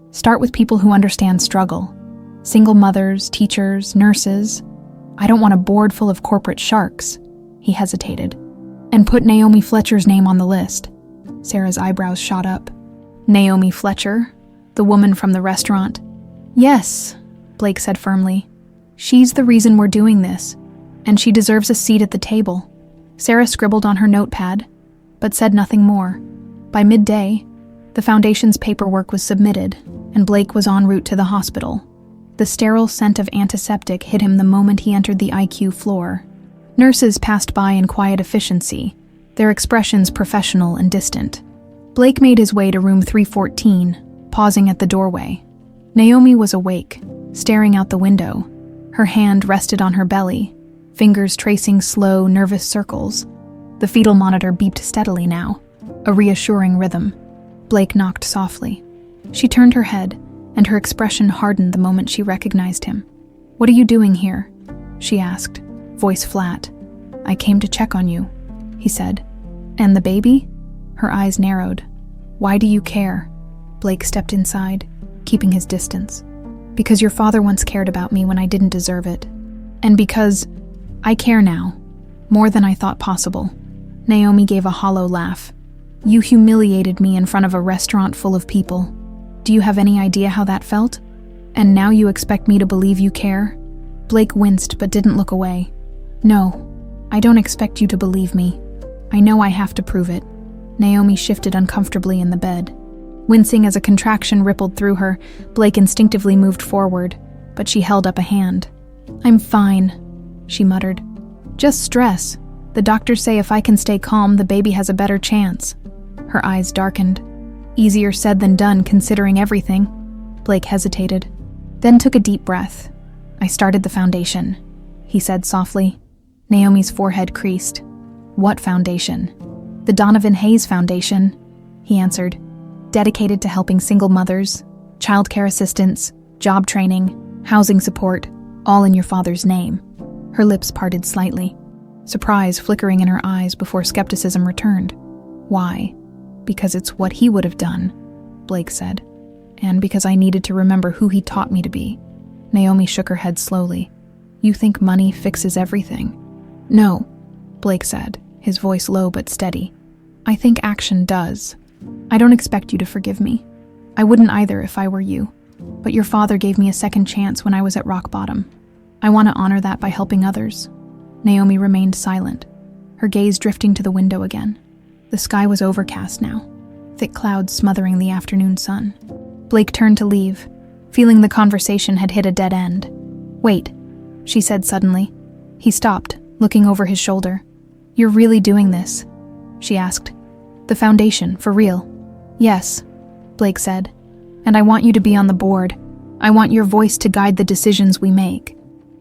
"Start with people who understand struggle. Single mothers, teachers, nurses. I don't want a board full of corporate sharks." He hesitated. "And put Naomi Fletcher's name on the list." Sarah's eyebrows shot up. "Naomi Fletcher? The woman from the restaurant?" "Yes," Blake said firmly. "She's the reason we're doing this, and she deserves a seat at the table." Sarah scribbled on her notepad, but said nothing more. By midday, the foundation's paperwork was submitted, and Blake was en route to the hospital. The sterile scent of antiseptic hit him the moment he entered the IQ floor. Nurses passed by in quiet efficiency, their expressions professional and distant. Blake made his way to room 314, pausing at the doorway. Naomi was awake, staring out the window. Her hand rested on her belly, fingers tracing slow, nervous circles. The fetal monitor beeped steadily now, a reassuring rhythm. Blake knocked softly. She turned her head, and her expression hardened the moment she recognized him. "What are you doing here?" she asked, voice flat. "I came to check on you," he said. "And the baby?" Her eyes narrowed. "Why do you care?" Blake stepped inside, keeping his distance. "Because your father once cared about me when I didn't deserve it. And because I care now, more than I thought possible." Naomi gave a hollow laugh. "You humiliated me in front of a restaurant full of people. Do you have any idea how that felt? And now you expect me to believe you care?" Blake winced but didn't look away. "No, I don't expect you to believe me. I know I have to prove it." Naomi shifted uncomfortably in the bed. Wincing as a contraction rippled through her, Blake instinctively moved forward, but she held up a hand. "I'm fine," she muttered. "Just stress. The doctors say if I can stay calm, the baby has a better chance." Her eyes darkened. Easier said than done, considering everything. Blake hesitated, then took a deep breath. "I started the foundation," he said softly. Naomi's forehead creased. "What foundation?" "The Donovan Hayes Foundation," he answered. "Dedicated to helping single mothers, childcare assistance, job training, housing support, all in your father's name." Her lips parted slightly, surprise flickering in her eyes before skepticism returned. "Why?" "Because it's what he would have done," Blake said. "And because I needed to remember who he taught me to be." Naomi shook her head slowly. "You think money fixes everything?" "No," Blake said, his voice low but steady. "I think action does. I don't expect you to forgive me. I wouldn't either if I were you. But your father gave me a second chance when I was at rock bottom. I want to honor that by helping others." Naomi remained silent, her gaze drifting to the window again. The sky was overcast now, thick clouds smothering the afternoon sun. Blake turned to leave, feeling the conversation had hit a dead end. "Wait," she said suddenly. He stopped, looking over his shoulder. "You're really doing this?" she asked. "The foundation, for real?" "Yes," Blake said. "And I want you to be on the board. I want your voice to guide the decisions we make.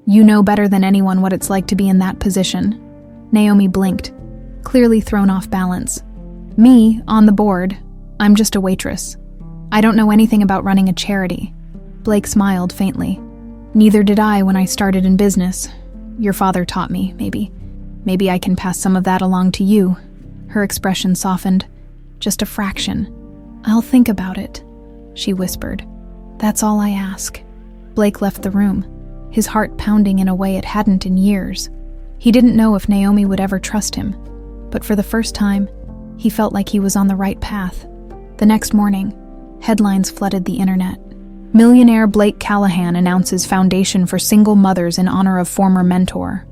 You know better than anyone what it's like to be in that position." Naomi blinked, clearly thrown off balance. "Me, on the board? I'm just a waitress. I don't know anything about running a charity." Blake smiled faintly. "Neither did I when I started in business. Your father taught me, maybe. Maybe I can pass some of that along to you." Her expression softened. "Just a fraction." "I'll think about it," she whispered. "That's all I ask." Blake left the room, his heart pounding in a way it hadn't in years. He didn't know if Naomi would ever trust him, but for the first time, He felt like he was on the right path. The next morning, headlines flooded the internet. Millionaire Blake Callahan announces foundation for single mothers in honor of former mentor.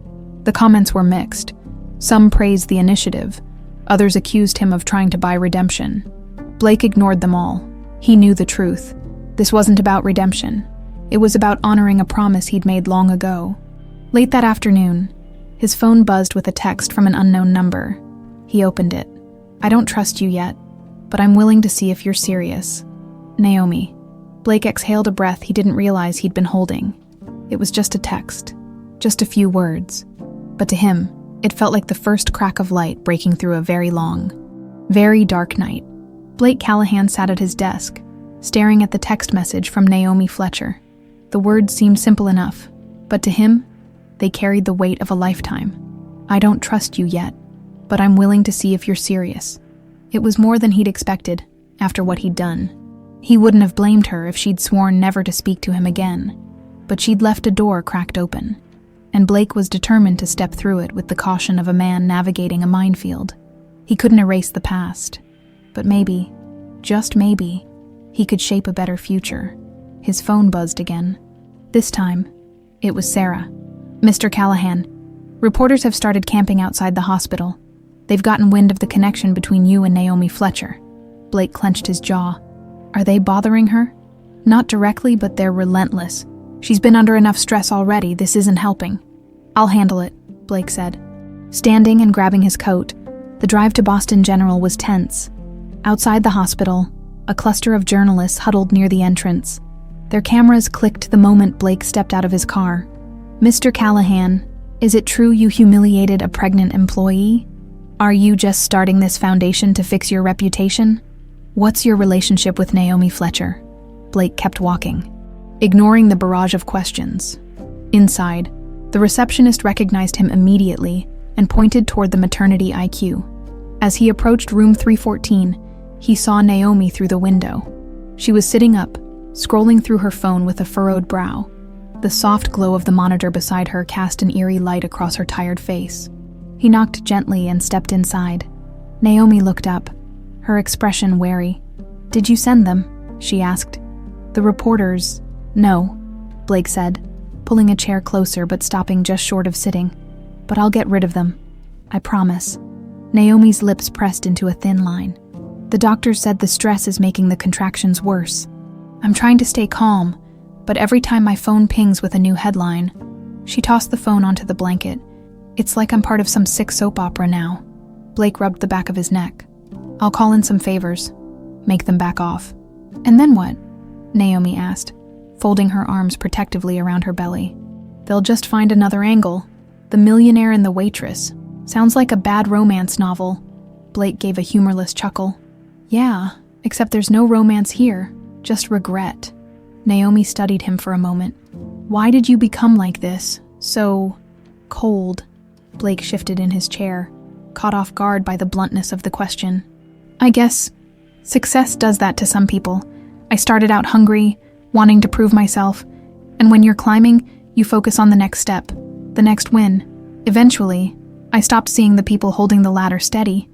The comments were mixed. Some praised the initiative. Others accused him of trying to buy redemption. Blake ignored them all. He knew the truth. This wasn't about redemption. It was about honoring a promise he'd made long ago. Late that afternoon, his phone buzzed with a text from an unknown number. He opened it. "I don't trust you yet, but I'm willing to see if you're serious. Naomi." Blake exhaled a breath he didn't realize he'd been holding. It was just a text, just a few words. But to him, it felt like the first crack of light breaking through a very long, very dark night. Blake Callahan sat at his desk, staring at the text message from Naomi Fletcher. The words seemed simple enough, but to him, they carried the weight of a lifetime. "I don't trust you yet, but I'm willing to see if you're serious." It was more than he'd expected after what he'd done. He wouldn't have blamed her if she'd sworn never to speak to him again, but she'd left a door cracked open, and Blake was determined to step through it with the caution of a man navigating a minefield. He couldn't erase the past, but maybe, just maybe, he could shape a better future. His phone buzzed again. This time, it was Sarah. "Mr. Callahan, reporters have started camping outside the hospital. They've gotten wind of the connection between you and Naomi Fletcher." Blake clenched his jaw. "Are they bothering her?" "Not directly, but they're relentless. She's been under enough stress already, this isn't helping." "I'll handle it," Blake said. Standing and grabbing his coat, the drive to Boston General was tense. Outside the hospital, a cluster of journalists huddled near the entrance. Their cameras clicked the moment Blake stepped out of his car. "Mr. Callahan, is it true you humiliated a pregnant employee? Are you just starting this foundation to fix your reputation? What's your relationship with Naomi Fletcher?" Blake kept walking, ignoring the barrage of questions. Inside, the receptionist recognized him immediately and pointed toward the maternity IQ. As he approached room 314, he saw Naomi through the window. She was sitting up, scrolling through her phone with a furrowed brow. The soft glow of the monitor beside her cast an eerie light across her tired face. He knocked gently and stepped inside. Naomi looked up, her expression wary. "Did you send them?" she asked. "The reporters—" "No," Blake said, pulling a chair closer but stopping just short of sitting. "But I'll get rid of them. I promise." Naomi's lips pressed into a thin line. "The doctors said the stress is making the contractions worse. I'm trying to stay calm, but every time my phone pings with a new headline." She tossed the phone onto the blanket. "It's like I'm part of some sick soap opera now." Blake rubbed the back of his neck. "I'll call in some favors. Make them back off." "And then what?" Naomi asked, folding her arms protectively around her belly. "They'll just find another angle. The Millionaire and the Waitress. Sounds like a bad romance novel." Blake gave a humorless chuckle. "Yeah, except there's no romance here, just regret." Naomi studied him for a moment. "Why did you become like this? So cold?" Blake shifted in his chair, caught off guard by the bluntness of the question. "I guess success does that to some people. I started out hungry, wanting to prove myself, and when you're climbing, you focus on the next step, the next win. Eventually, I stopped seeing the people holding the ladder steady.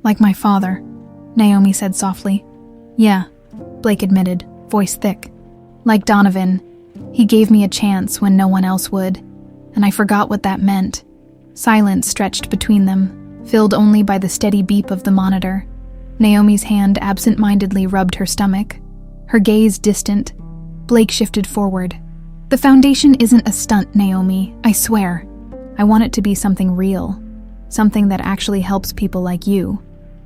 Like my father," Naomi said softly. "Yeah," Blake admitted, voice thick. "Like Donovan, he gave me a chance when no one else would, and I forgot what that meant." Silence stretched between them, filled only by the steady beep of the monitor. Naomi's hand absent-mindedly rubbed her stomach. Her gaze distant, Blake shifted forward. "The foundation isn't a stunt, Naomi, I swear. I want it to be something real, something that actually helps people like you.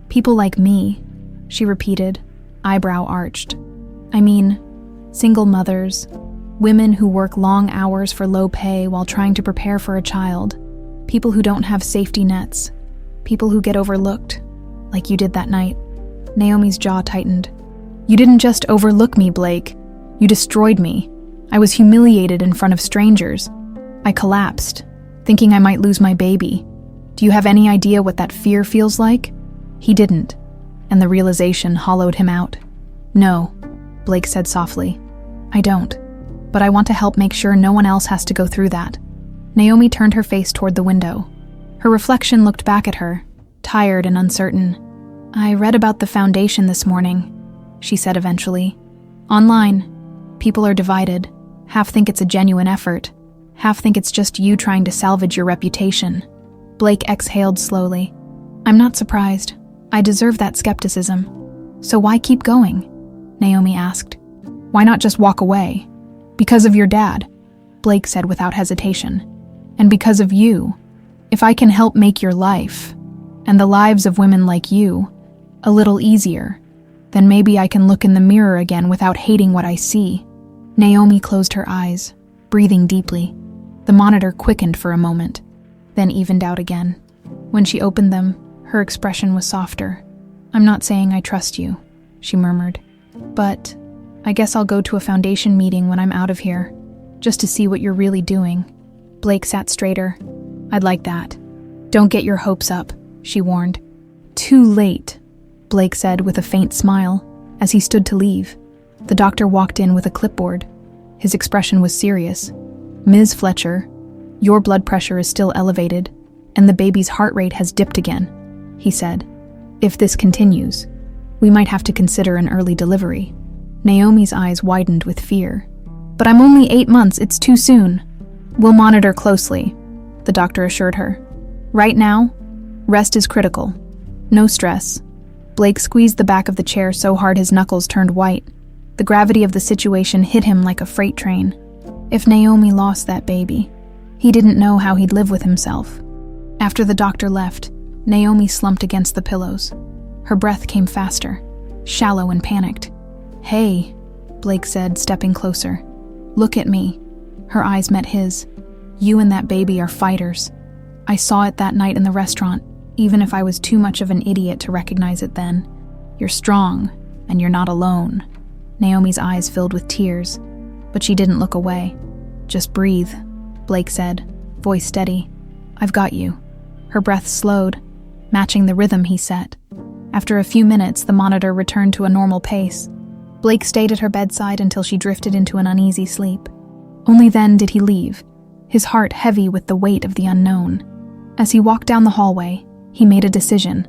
People like me," she repeated, eyebrow arched. "I mean, single mothers, women who work long hours for low pay while trying to prepare for a child, people who don't have safety nets, people who get overlooked, like you did that night." Naomi's jaw tightened. "You didn't just overlook me, Blake. You destroyed me. I was humiliated in front of strangers. I collapsed, thinking I might lose my baby. Do you have any idea what that fear feels like?" He didn't, and the realization hollowed him out. "No," Blake said softly. "I don't, but I want to help make sure no one else has to go through that." Naomi turned her face toward the window. Her reflection looked back at her, tired and uncertain. I read about the foundation this morning, she said eventually. Online, people are divided. Half think it's a genuine effort. Half think it's just you trying to salvage your reputation. Blake exhaled slowly. I'm not surprised. I deserve that skepticism. So why keep going? Naomi asked. Why not just walk away? Because of your dad, Blake said without hesitation. And because of you. If I can help make your life, and the lives of women like you, a little easier, then maybe I can look in the mirror again without hating what I see. Naomi closed her eyes, breathing deeply. The monitor quickened for a moment, then evened out again. When she opened them, her expression was softer. I'm not saying I trust you, she murmured. But I guess I'll go to a foundation meeting when I'm out of here, just to see what you're really doing. Blake sat straighter. I'd like that. Don't get your hopes up, she warned. Too late, Blake said with a faint smile as he stood to leave. The doctor walked in with a clipboard. His expression was serious. Ms. Fletcher, your blood pressure is still elevated, and the baby's heart rate has dipped again, he said. If this continues, we might have to consider an early delivery. Naomi's eyes widened with fear. But I'm only 8 months, it's too soon. We'll monitor closely, the doctor assured her. Right now, rest is critical. No stress. Blake squeezed the back of the chair so hard his knuckles turned white. The gravity of the situation hit him like a freight train. If Naomi lost that baby, he didn't know how he'd live with himself. After the doctor left, Naomi slumped against the pillows. Her breath came faster, shallow and panicked. Hey, Blake said, stepping closer. Look at me. Her eyes met his. You and that baby are fighters. I saw it that night in the restaurant, even if I was too much of an idiot to recognize it then. You're strong, and you're not alone. Naomi's eyes filled with tears, but she didn't look away. Just breathe, Blake said, voice steady. I've got you. Her breath slowed, matching the rhythm he set. After a few minutes, the monitor returned to a normal pace. Blake stayed at her bedside until she drifted into an uneasy sleep. Only then did he leave, his heart heavy with the weight of the unknown. As he walked down the hallway, he made a decision.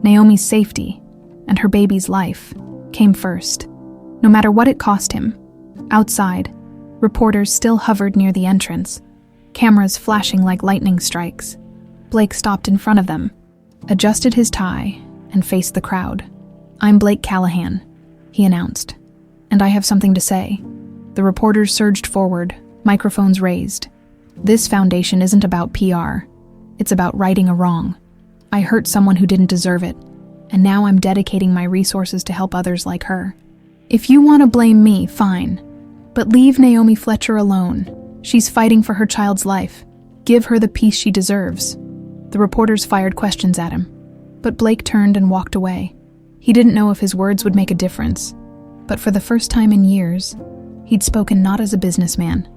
Naomi's safety and her baby's life came first, no matter what it cost him. Outside, reporters still hovered near the entrance, cameras flashing like lightning strikes. Blake stopped in front of them, adjusted his tie, and faced the crowd. I'm Blake Callahan, he announced, and I have something to say. The reporters surged forward, microphones raised. This foundation isn't about PR. It's about righting a wrong. I hurt someone who didn't deserve it, and now I'm dedicating my resources to help others like her. If you want to blame me, fine. But leave Naomi Fletcher alone. She's fighting for her child's life. Give her the peace she deserves. The reporters fired questions at him, but Blake turned and walked away. He didn't know if his words would make a difference, but for the first time in years, he'd spoken not as a businessman,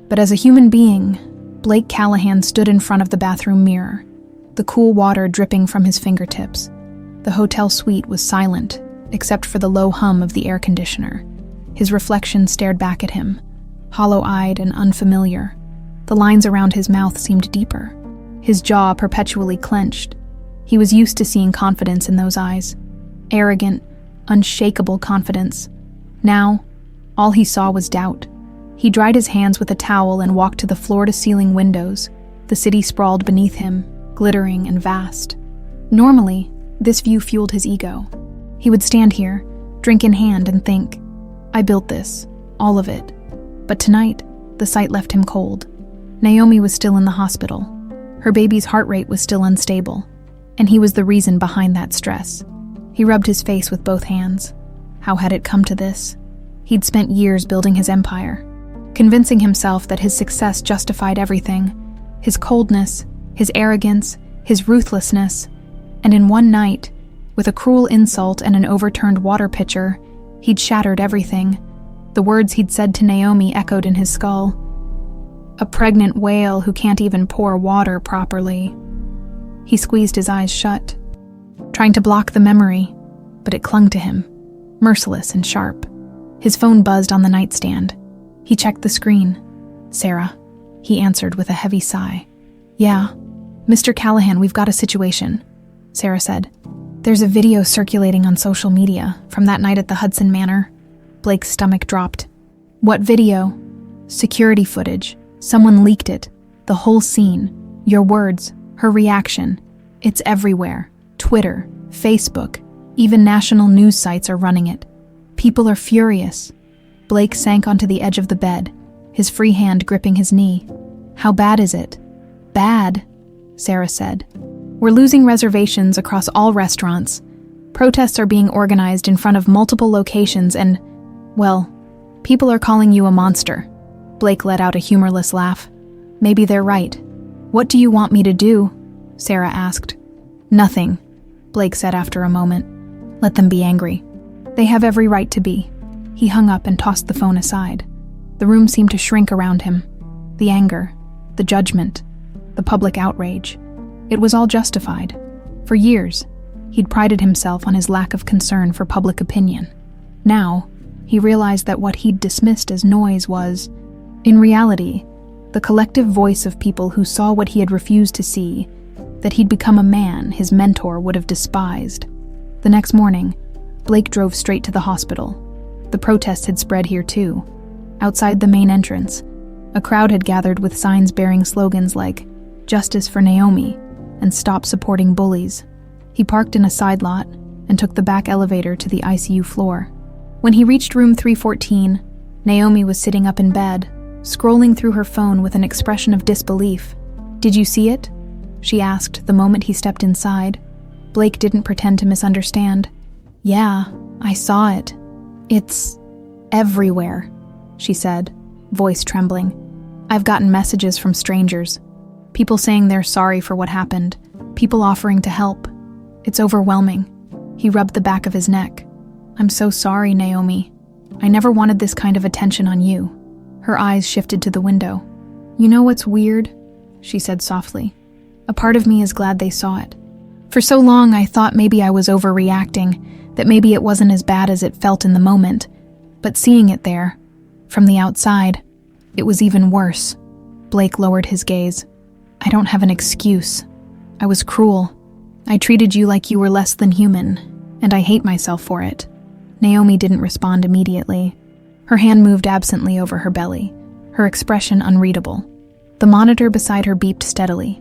but as a human being. Blake Callahan stood in front of the bathroom mirror, the cool water dripping from his fingertips. The hotel suite was silent, except for the low hum of the air conditioner. His reflection stared back at him, hollow-eyed and unfamiliar. The lines around his mouth seemed deeper, his jaw perpetually clenched. He was used to seeing confidence in those eyes, arrogant, unshakable confidence. Now, all he saw was doubt. He dried his hands with a towel and walked to the floor-to-ceiling windows. The city sprawled beneath him, glittering and vast. Normally, this view fueled his ego. He would stand here, drink in hand, and think, I built this, all of it. But tonight, the sight left him cold. Naomi was still in the hospital. Her baby's heart rate was still unstable, and he was the reason behind that stress. He rubbed his face with both hands. How had it come to this? He'd spent years building his empire, convincing himself that his success justified everything, his coldness, his arrogance, his ruthlessness. And in one night, with a cruel insult and an overturned water pitcher, he'd shattered everything. The words he'd said to Naomi echoed in his skull. A pregnant whale who can't even pour water properly. He squeezed his eyes shut, trying to block the memory, but it clung to him, merciless and sharp. His phone buzzed on the nightstand. He checked the screen. Sarah, he answered with a heavy sigh. Yeah, Mr. Callahan, we've got a situation, Sarah said. There's a video circulating on social media from that night at the Hudson Manor. Blake's stomach dropped. What video? Security footage. Someone leaked it. The whole scene. Your words. Her reaction. It's everywhere. Twitter, Facebook, even national news sites are running it. People are furious. Blake sank onto the edge of the bed, his free hand gripping his knee. How bad is it? Bad, Sarah said. We're losing reservations across all restaurants. Protests are being organized in front of multiple locations and, well, people are calling you a monster. Blake let out a humorless laugh. Maybe they're right. What do you want me to do? Sarah asked. Nothing, Blake said after a moment. Let them be angry. They have every right to be. He hung up and tossed the phone aside. The room seemed to shrink around him. The anger, the judgment, the public outrage. It was all justified. For years, he'd prided himself on his lack of concern for public opinion. Now, he realized that what he'd dismissed as noise was, in reality, the collective voice of people who saw what he had refused to see, that he'd become a man his mentor would have despised. The next morning, Blake drove straight to the hospital. The protests had spread here too. Outside the main entrance, a crowd had gathered with signs bearing slogans like, "Justice for Naomi," and "Stop supporting bullies." He parked in a side lot and took the back elevator to the ICU floor. When he reached room 314, Naomi was sitting up in bed, scrolling through her phone with an expression of disbelief. "Did you see it?" she asked the moment he stepped inside. Blake didn't pretend to misunderstand. "Yeah, I saw it. It's everywhere," she said, voice trembling. "I've gotten messages from strangers. People saying they're sorry for what happened. People offering to help. It's overwhelming." He rubbed the back of his neck. "I'm so sorry, Naomi. I never wanted this kind of attention on you." Her eyes shifted to the window. "You know what's weird?" she said softly. "A part of me is glad they saw it. For so long I thought maybe I was overreacting, that maybe it wasn't as bad as it felt in the moment. But seeing it there, from the outside, it was even worse." Blake lowered his gaze. "I don't have an excuse. I was cruel. I treated you like you were less than human, and I hate myself for it." Naomi didn't respond immediately. Her hand moved absently over her belly, her expression unreadable. The monitor beside her beeped steadily,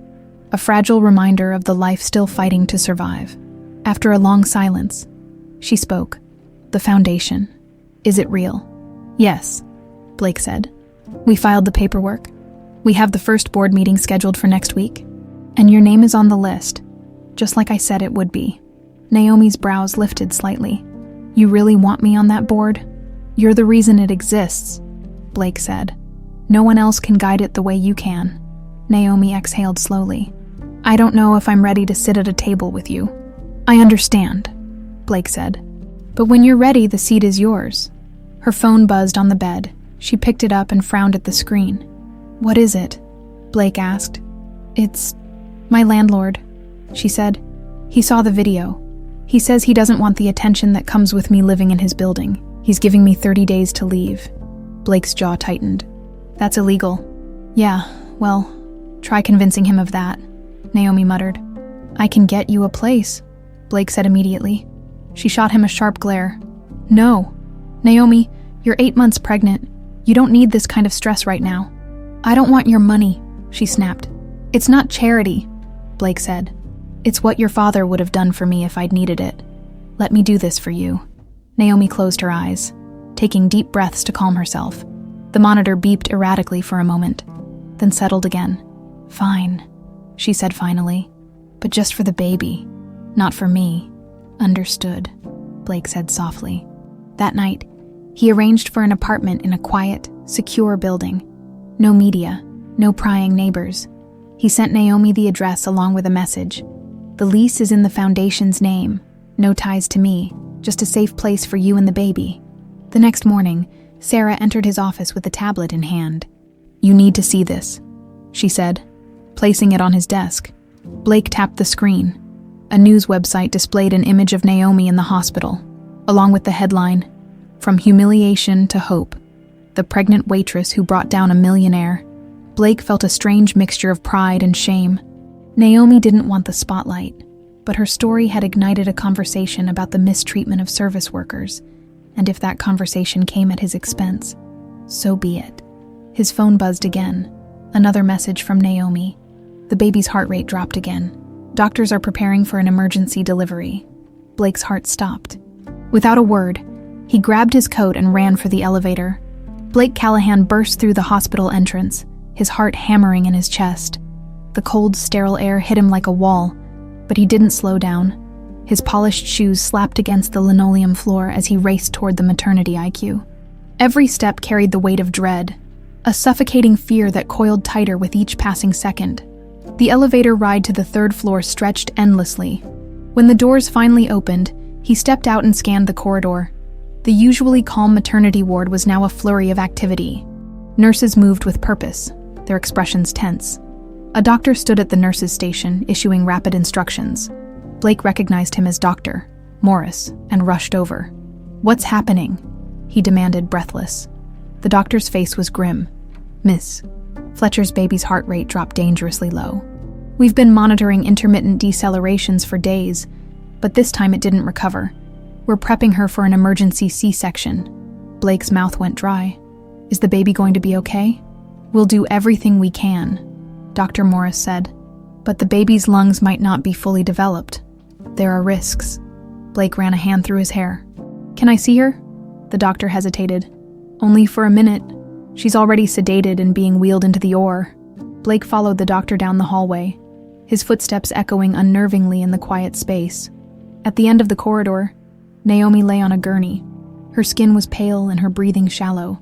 a fragile reminder of the life still fighting to survive. After a long silence, she spoke. "The foundation. Is it real?" "Yes," Blake said. "We filed the paperwork. We have the first board meeting scheduled for next week. And your name is on the list, just like I said it would be." Naomi's brows lifted slightly. "You really want me on that board?" "You're the reason it exists," Blake said. "No one else can guide it the way you can." Naomi exhaled slowly. "I don't know if I'm ready to sit at a table with you." "I understand," Blake said. "But when you're ready, the seat is yours." Her phone buzzed on the bed. She picked it up and frowned at the screen. "What is it?" Blake asked. "It's my landlord," she said. "He saw the video. He says he doesn't want the attention that comes with me living in his building. He's giving me 30 days to leave." Blake's jaw tightened. "That's illegal." "Yeah, well, try convincing him of that," Naomi muttered. "I can get you a place," Blake said immediately. She shot him a sharp glare. "No. Naomi, you're 8 months pregnant. You don't need this kind of stress right now." "I don't want your money," she snapped. "It's not charity," Blake said. "It's what your father would have done for me if I'd needed it. Let me do this for you." Naomi closed her eyes, taking deep breaths to calm herself. The monitor beeped erratically for a moment, then settled again. "Fine," she said finally. "But just for the baby, not for me." "Understood," Blake said softly. That night, he arranged for an apartment in a quiet, secure building. No media, no prying neighbors. He sent Naomi the address along with a message. "The lease is in the foundation's name. No ties to me, just a safe place for you and the baby." The next morning, Sarah entered his office with a tablet in hand. "You need to see this," she said, placing it on his desk. Blake tapped the screen. A news website displayed an image of Naomi in the hospital, along with the headline, "From Humiliation to Hope, the pregnant waitress who brought down a millionaire." Blake felt a strange mixture of pride and shame. Naomi didn't want the spotlight. but her story had ignited a conversation about the mistreatment of service workers, and if that conversation came at his expense, so be it. His phone buzzed again. Another message from Naomi. The baby's heart rate dropped again. Doctors are preparing for an emergency delivery. Blake's heart stopped. Without a word, he grabbed his coat and ran for the elevator. Blake Callahan burst through the hospital entrance, his heart hammering in his chest. The cold, sterile air hit him like a wall, but he didn't slow down. His polished shoes slapped against the linoleum floor as he raced toward the maternity IQ. Every step carried the weight of dread, a suffocating fear that coiled tighter with each passing second. The elevator ride to the third floor stretched endlessly. When the doors finally opened, he stepped out and scanned the corridor. The usually calm maternity ward was now a flurry of activity. Nurses moved with purpose, their expressions tense. A doctor stood at the nurses' station, issuing rapid instructions. Blake recognized him as Dr. Morris and rushed over. "What's happening?" he demanded, breathless. The doctor's face was grim. "Miss, Fletcher's baby's heart rate dropped dangerously low. We've been monitoring intermittent decelerations for days, but this time it didn't recover. We're prepping her for an emergency C-section." Blake's mouth went dry. "Is the baby going to be okay?" "We'll do everything we can," Dr. Morris said, "but the baby's lungs might not be fully developed. There are risks." Blake ran a hand through his hair. "Can I see her?" The doctor hesitated. "Only for a minute. She's already sedated and being wheeled into the OR." Blake followed the doctor down the hallway, his footsteps echoing unnervingly in the quiet space. At the end of the corridor, Naomi lay on a gurney. Her skin was pale and her breathing shallow.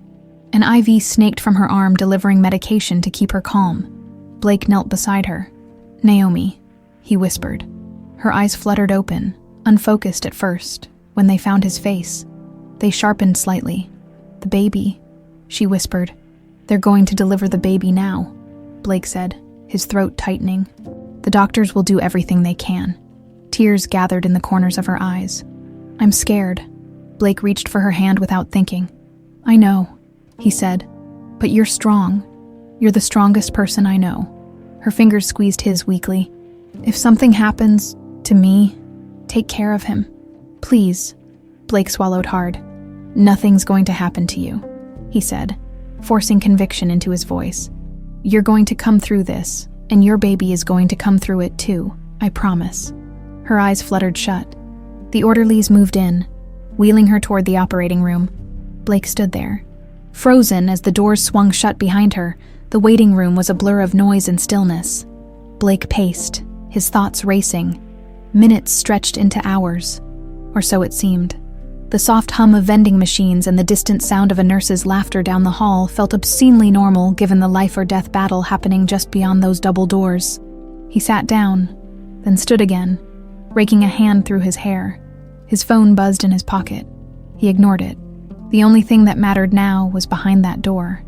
An IV snaked from her arm, delivering medication to keep her calm. Blake knelt beside her. "Naomi," he whispered. Her eyes fluttered open, unfocused at first. When they found his face, they sharpened slightly. "The baby," she whispered. "They're going to deliver the baby now," Blake said, his throat tightening. "The doctors will do everything they can." Tears gathered in the corners of her eyes. "I'm scared." Blake reached for her hand without thinking. "I know," he said, "but you're strong. You're the strongest person I know." Her fingers squeezed his weakly. "If something happens to me, take care of him. Please." Blake swallowed hard. "Nothing's going to happen to you," he said, forcing conviction into his voice. "You're going to come through this, and your baby is going to come through it too, I promise." Her eyes fluttered shut. The orderlies moved in, wheeling her toward the operating room. Blake stood there, frozen as the doors swung shut behind her. The waiting room was a blur of noise and stillness. Blake paced, his thoughts racing. Minutes stretched into hours, or so it seemed. The soft hum of vending machines and the distant sound of a nurse's laughter down the hall felt obscenely normal given the life-or-death battle happening just beyond those double doors. He sat down, then stood again, raking a hand through his hair. His phone buzzed in his pocket. He ignored it. The only thing that mattered now was behind that door.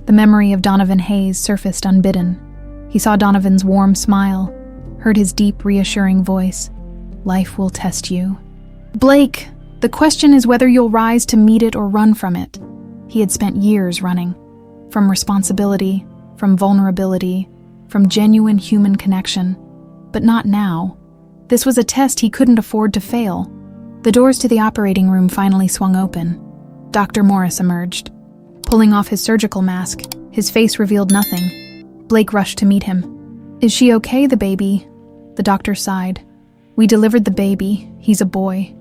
The memory of Donovan Hayes surfaced unbidden. He saw Donovan's warm smile, heard his deep, reassuring voice. "Life will test you." "Blake, the question is whether you'll rise to meet it or run from it." He had spent years running. From responsibility, from vulnerability, from genuine human connection. But not now. This was a test he couldn't afford to fail. The doors to the operating room finally swung open. Dr. Morris emerged. Pulling off his surgical mask, his face revealed nothing. Blake rushed to meet him. "Is she okay, the baby?" The doctor sighed. "We delivered the baby. He's a boy.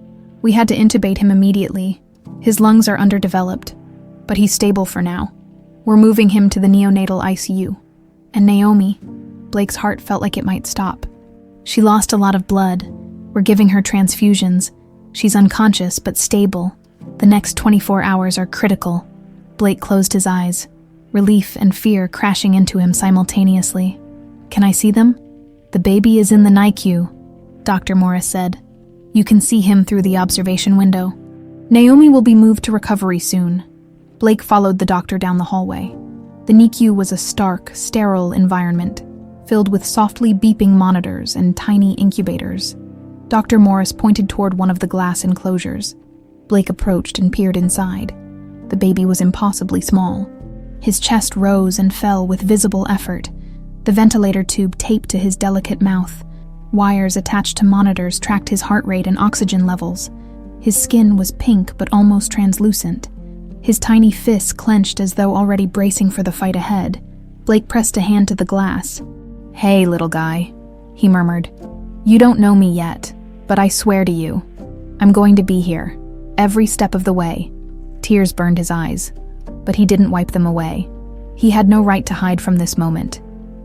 We had to intubate him immediately. His lungs are underdeveloped, but he's stable for now. We're moving him to the neonatal ICU. And Naomi," Blake's heart felt like it might stop. "She lost a lot of blood. We're giving her transfusions. She's unconscious but stable. The next 24 hours are critical." Blake closed his eyes, relief and fear crashing into him simultaneously. "Can I see them?" "The baby is in the NICU," Dr. Morris said. "You can see him through the observation window. Naomi will be moved to recovery soon." Blake followed the doctor down the hallway. The NICU was a stark, sterile environment, filled with softly beeping monitors and tiny incubators. Dr. Morris pointed toward one of the glass enclosures. Blake approached and peered inside. The baby was impossibly small. His chest rose and fell with visible effort, the ventilator tube taped to his delicate mouth. Wires attached to monitors tracked his heart rate and oxygen levels. His skin was pink but almost translucent. His tiny fists clenched as though already bracing for the fight ahead. Blake pressed a hand to the glass. "Hey, little guy," he murmured. "You don't know me yet, but I swear to you, I'm going to be here, every step of the way." Tears burned his eyes, but he didn't wipe them away. He had no right to hide from this moment.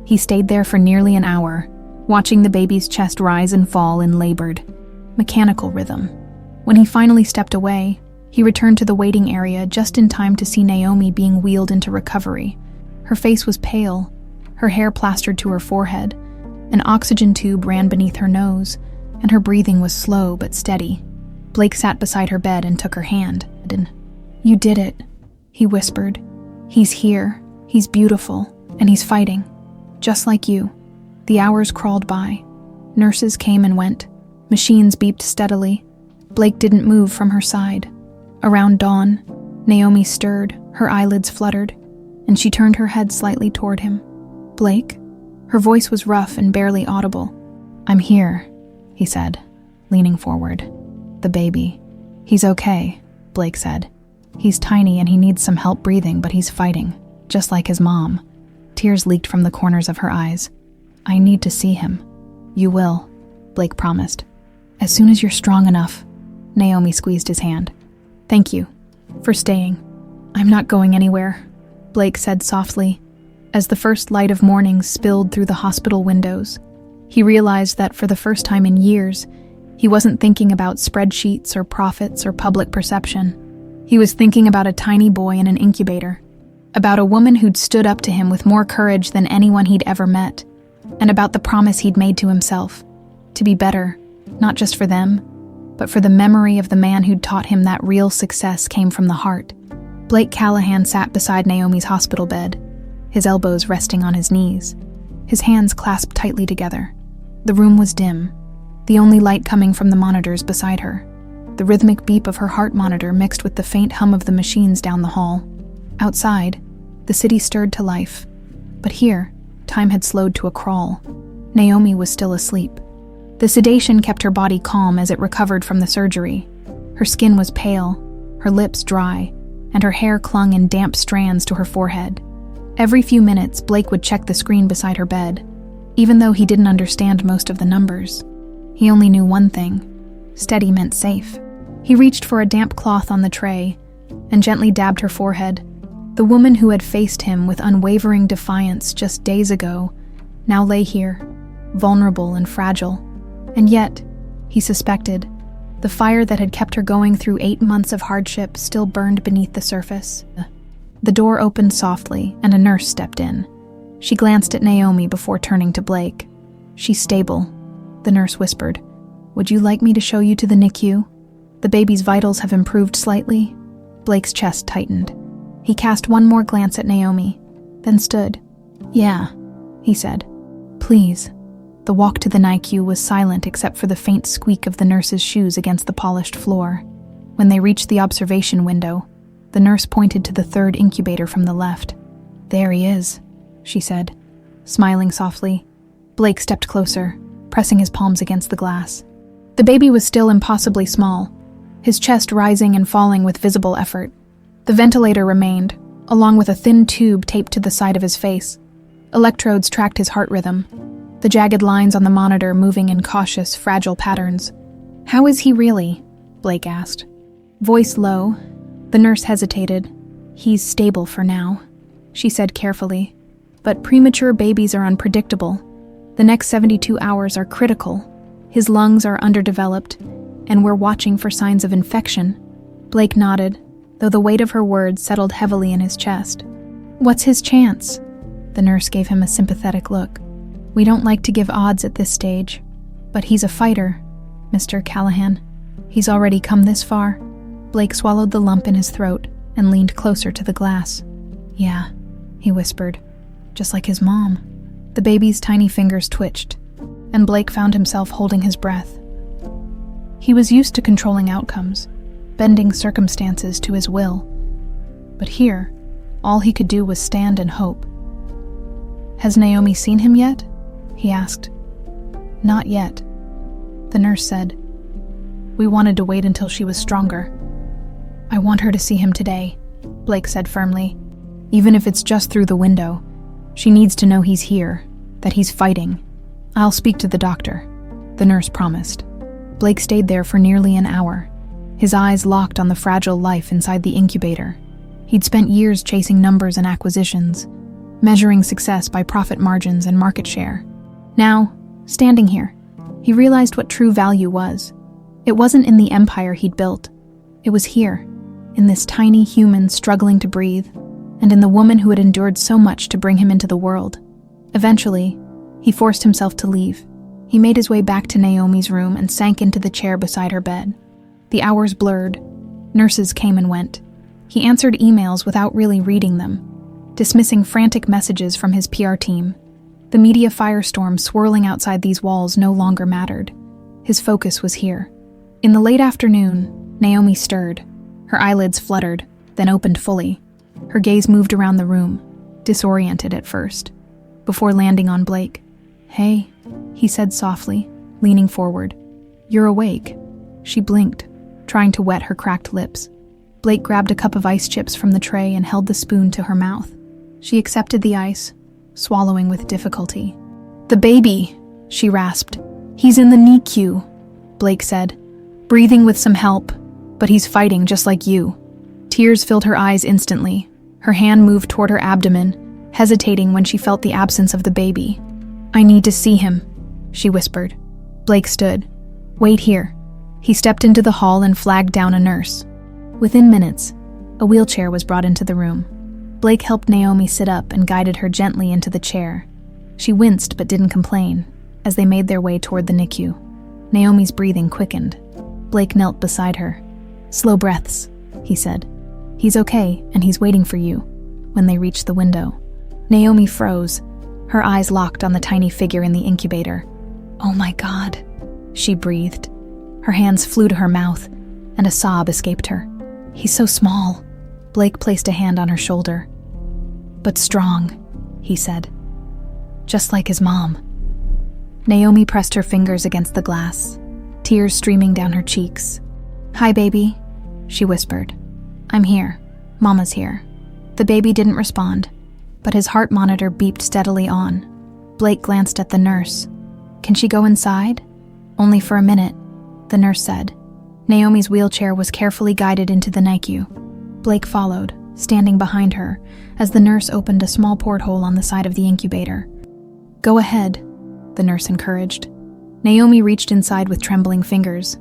He stayed there for nearly an hour, watching the baby's chest rise and fall in labored, mechanical rhythm. When he finally stepped away, he returned to the waiting area just in time to see Naomi being wheeled into recovery. Her face was pale, her hair plastered to her forehead. An oxygen tube ran beneath her nose, and her breathing was slow but steady. Blake sat beside her bed and took her hand. "You did it," he whispered. "He's here, he's beautiful, and he's fighting. Just like you." The hours crawled by. Nurses came and went. Machines beeped steadily. Blake didn't move from her side. Around dawn, Naomi stirred, her eyelids fluttered, and she turned her head slightly toward him. "Blake?" Her voice was rough and barely audible. "I'm here," he said, leaning forward. "The baby. He's okay," Blake said. "He's tiny and he needs some help breathing, but he's fighting, just like his mom." Tears leaked from the corners of her eyes. "I need to see him." "You will," Blake promised. "As soon as you're strong enough." Naomi squeezed his hand. "Thank you for staying." "I'm not going anywhere," Blake said softly. As the first light of morning spilled through the hospital windows, he realized that for the first time in years, he wasn't thinking about spreadsheets or profits or public perception. He was thinking about a tiny boy in an incubator, about a woman who'd stood up to him with more courage than anyone he'd ever met, and about the promise he'd made to himself, to be better, not just for them, but for the memory of the man who'd taught him that real success came from the heart. Blake Callahan sat beside Naomi's hospital bed, his elbows resting on his knees, his hands clasped tightly together. The room was dim, the only light coming from the monitors beside her, the rhythmic beep of her heart monitor mixed with the faint hum of the machines down the hall. Outside, the city stirred to life, but here, time had slowed to a crawl. Naomi was still asleep. The sedation kept her body calm as it recovered from the surgery. Her skin was pale, her lips dry, and her hair clung in damp strands to her forehead. Every few minutes, Blake would check the screen beside her bed, even though he didn't understand most of the numbers. He only knew one thing: steady meant safe. He reached for a damp cloth on the tray and gently dabbed her forehead. The woman who had faced him with unwavering defiance just days ago now lay here, vulnerable and fragile. And yet, he suspected, the fire that had kept her going through 8 months of hardship still burned beneath the surface. The door opened softly, and a nurse stepped in. She glanced at Naomi before turning to Blake. "She's stable," the nurse whispered. "Would you like me to show you to the NICU? The baby's vitals have improved slightly." Blake's chest tightened. He cast one more glance at Naomi, then stood. "Yeah," he said. "Please." The walk to the NICU was silent except for the faint squeak of the nurse's shoes against the polished floor. When they reached the observation window, the nurse pointed to the third incubator from the left. "There he is," she said, smiling softly. Blake stepped closer, pressing his palms against the glass. The baby was still impossibly small, his chest rising and falling with visible effort. The ventilator remained, along with a thin tube taped to the side of his face. Electrodes tracked his heart rhythm, the jagged lines on the monitor moving in cautious, fragile patterns. "How is he really?" Blake asked. Voice low, the nurse hesitated. "He's stable for now," she said carefully. "But premature babies are unpredictable. The next 72 hours are critical. His lungs are underdeveloped, and we're watching for signs of infection." Blake nodded, though the weight of her words settled heavily in his chest. "What's his chance?" The nurse gave him a sympathetic look. "We don't like to give odds at this stage, but he's a fighter, Mr. Callahan. He's already come this far." Blake swallowed the lump in his throat and leaned closer to the glass. "Yeah," he whispered, "just like his mom." The baby's tiny fingers twitched, and Blake found himself holding his breath. He was used to controlling outcomes, bending circumstances to his will. But here, all he could do was stand and hope. "Has Naomi seen him yet?" he asked. Not yet, the nurse said. We wanted to wait until she was stronger. I want her to see him today, Blake said firmly. Even if it's just through the window. She needs to know he's here, that he's fighting. I'll speak to the doctor, the nurse promised. Blake stayed there for nearly an hour, his eyes locked on the fragile life inside the incubator. He'd spent years chasing numbers and acquisitions, measuring success by profit margins and market share. Now, standing here, he realized what true value was. It wasn't in the empire he'd built. It was here, in this tiny human struggling to breathe, and in the woman who had endured so much to bring him into the world. Eventually, he forced himself to leave. He made his way back to Naomi's room and sank into the chair beside her bed. The hours blurred. Nurses came and went. He answered emails without really reading them, dismissing frantic messages from his PR team. The media firestorm swirling outside these walls no longer mattered. His focus was here. In the late afternoon, Naomi stirred. Her eyelids fluttered, then opened fully. Her gaze moved around the room, disoriented at first, before landing on Blake. Hey, he said softly, leaning forward. You're awake. She blinked, trying to wet her cracked lips. Blake grabbed a cup of ice chips from the tray and held the spoon to her mouth. She accepted the ice, swallowing with difficulty. The baby, she rasped. He's in the NICU, Blake said, breathing with some help, but he's fighting just like you. Tears filled her eyes instantly. Her hand moved toward her abdomen, hesitating when she felt the absence of the baby. I need to see him, she whispered. Blake stood. Wait here. He stepped into the hall and flagged down a nurse. Within minutes, a wheelchair was brought into the room. Blake helped Naomi sit up and guided her gently into the chair. She winced but didn't complain as they made their way toward the NICU. Naomi's breathing quickened. Blake knelt beside her. Slow breaths, he said. He's okay, and he's waiting for you. When they reached the window, Naomi froze, her eyes locked on the tiny figure in the incubator. Oh my God, she breathed. Her hands flew to her mouth, and a sob escaped her. He's so small. Blake placed a hand on her shoulder. But strong, he said. Just like his mom. Naomi pressed her fingers against the glass, tears streaming down her cheeks. Hi, baby, she whispered. I'm here. Mama's here. The baby didn't respond, but his heart monitor beeped steadily on. Blake glanced at the nurse. Can she go inside? Only for a minute, the nurse said. Naomi's wheelchair was carefully guided into the NICU. Blake followed, standing behind her, as the nurse opened a small porthole on the side of the incubator. Go ahead, the nurse encouraged. Naomi reached inside with trembling fingers.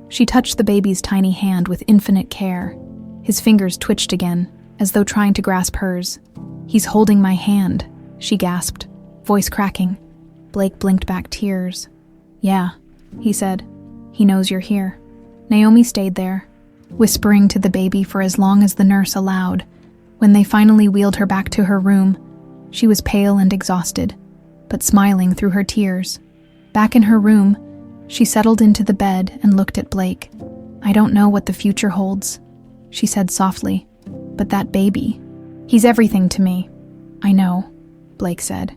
She touched the baby's tiny hand with infinite care. His fingers twitched again, as though trying to grasp hers. He's holding my hand, she gasped, voice cracking. Blake blinked back tears. Yeah, he said. He knows you're here. Naomi stayed there, whispering to the baby for as long as the nurse allowed. When they finally wheeled her back to her room, she was pale and exhausted, but smiling through her tears. Back in her room, she settled into the bed and looked at Blake. I don't know what the future holds, she said softly, but that baby, he's everything to me. I know, Blake said,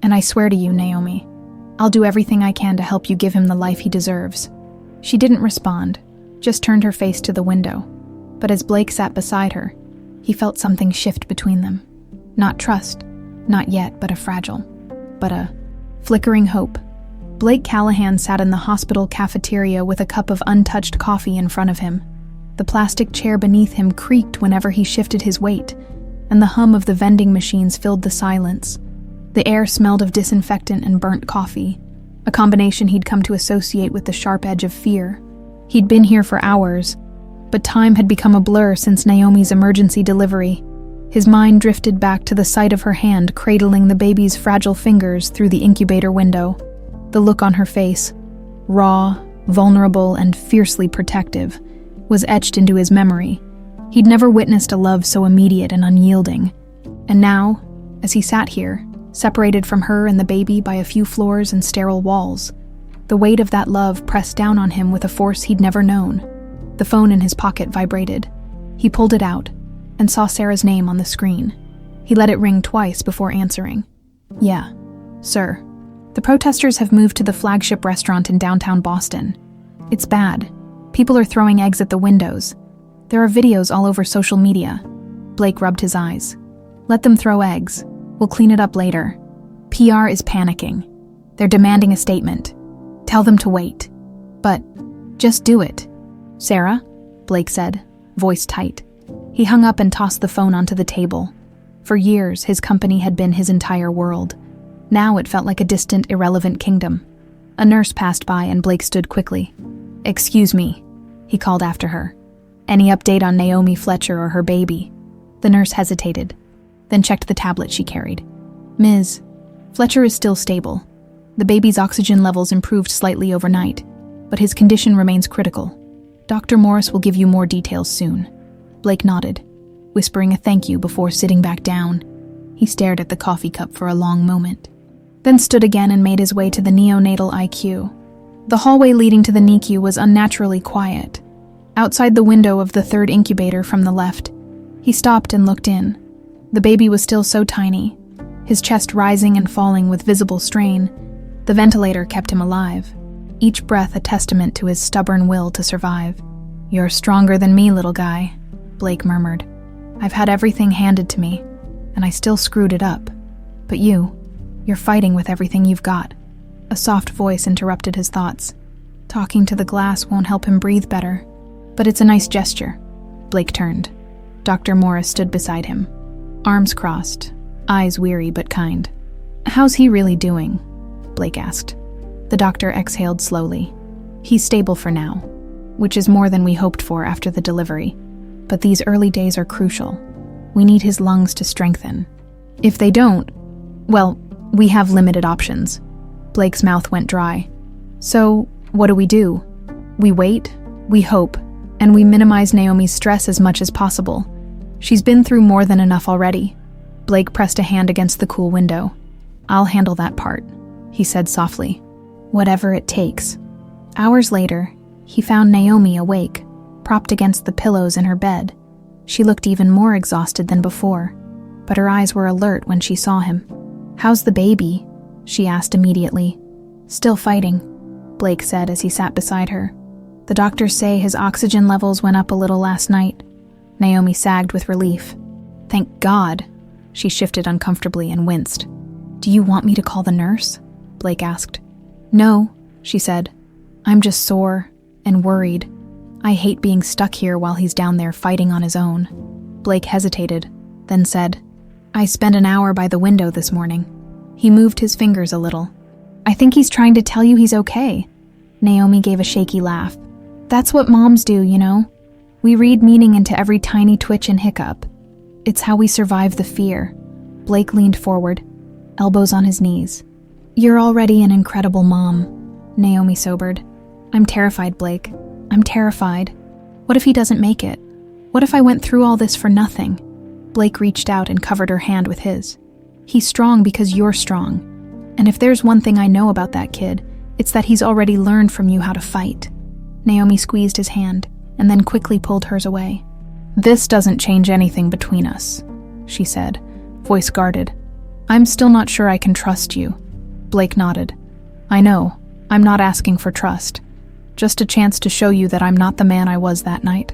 and I swear to you, Naomi, I'll do everything I can to help you give him the life he deserves. She didn't respond, just turned her face to the window, but as Blake sat beside her, he felt something shift between them. Not trust, not yet, but a flickering hope. Blake Callahan sat in the hospital cafeteria with a cup of untouched coffee in front of him. The plastic chair beneath him creaked whenever he shifted his weight, and the hum of the vending machines filled the silence. The air smelled of disinfectant and burnt coffee, a combination he'd come to associate with the sharp edge of fear. He'd been here for hours, but time had become a blur since Naomi's emergency delivery. His mind drifted back to the sight of her hand cradling the baby's fragile fingers through the incubator window. The look on her face, raw, vulnerable, and fiercely protective, was etched into his memory. He'd never witnessed a love so immediate and unyielding. And now, as he sat here, separated from her and the baby by a few floors and sterile walls, the weight of that love pressed down on him with a force he'd never known. The phone in his pocket vibrated. He pulled it out and saw Sarah's name on the screen. He let it ring twice before answering. Yeah, sir. The protesters have moved to the flagship restaurant in downtown Boston. It's bad. People are throwing eggs at the windows. There are videos all over social media. Blake rubbed his eyes. Let them throw eggs. We'll clean it up later. PR is panicking. They're demanding a statement. Tell them to wait. But just do it. Sarah, Blake said, voice tight. He hung up and tossed the phone onto the table. For years, his company had been his entire world. Now it felt like a distant, irrelevant kingdom. A nurse passed by and Blake stood quickly. "Excuse me," he called after her. "Any update on Naomi Fletcher or her baby?" The nurse hesitated, then checked the tablet she carried. "Ms. Fletcher is still stable. The baby's oxygen levels improved slightly overnight, but his condition remains critical. Dr. Morris will give you more details soon." Blake nodded, whispering a thank you before sitting back down. He stared at the coffee cup for a long moment, then stood again and made his way to the neonatal IQ. The hallway leading to the NICU was unnaturally quiet. Outside the window of the third incubator from the left, he stopped and looked in. The baby was still so tiny, his chest rising and falling with visible strain. The ventilator kept him alive, each breath a testament to his stubborn will to survive. "You're stronger than me, little guy," Blake murmured. "I've had everything handed to me, and I still screwed it up. But you're fighting with everything you've got." A soft voice interrupted his thoughts. Talking to the glass won't help him breathe better, but it's a nice gesture. Blake turned. Dr. Morris stood beside him, arms crossed, eyes weary but kind. "How's he really doing?" Blake asked. The doctor exhaled slowly. "He's stable for now, which is more than we hoped for after the delivery. But these early days are crucial. We need his lungs to strengthen. If they don't, well, we have limited options." Blake's mouth went dry. "So, what do? We wait, we hope, and we minimize Naomi's stress as much as possible. She's been through more than enough already." Blake pressed a hand against the cool window. "I'll handle that part," he said softly. "Whatever it takes." Hours later, he found Naomi awake, propped against the pillows in her bed. She looked even more exhausted than before, but her eyes were alert when she saw him. "How's the baby?" she asked immediately. "Still fighting," Blake said as he sat beside her. "The doctors say his oxygen levels went up a little last night." Naomi sagged with relief. "Thank God." She shifted uncomfortably and winced. "Do you want me to call the nurse?" Blake asked. "No," she said. "I'm just sore and worried. I hate being stuck here while he's down there fighting on his own." Blake hesitated, then said, "I spent an hour by the window this morning." He moved his fingers a little. "I think he's trying to tell you he's okay." Naomi gave a shaky laugh. "That's what moms do, you know? We read meaning into every tiny twitch and hiccup. It's how we survive the fear." Blake leaned forward, elbows on his knees. "You're already an incredible mom," Naomi sobered. "I'm terrified, Blake. I'm terrified. What if he doesn't make it? What if I went through all this for nothing?" Blake reached out and covered her hand with his. "He's strong because you're strong. And if there's one thing I know about that kid, it's that he's already learned from you how to fight." Naomi squeezed his hand and then quickly pulled hers away. "This doesn't change anything between us," she said, voice guarded. "I'm still not sure I can trust you." Blake nodded. "I know. I'm not asking for trust. Just a chance to show you that I'm not the man I was that night."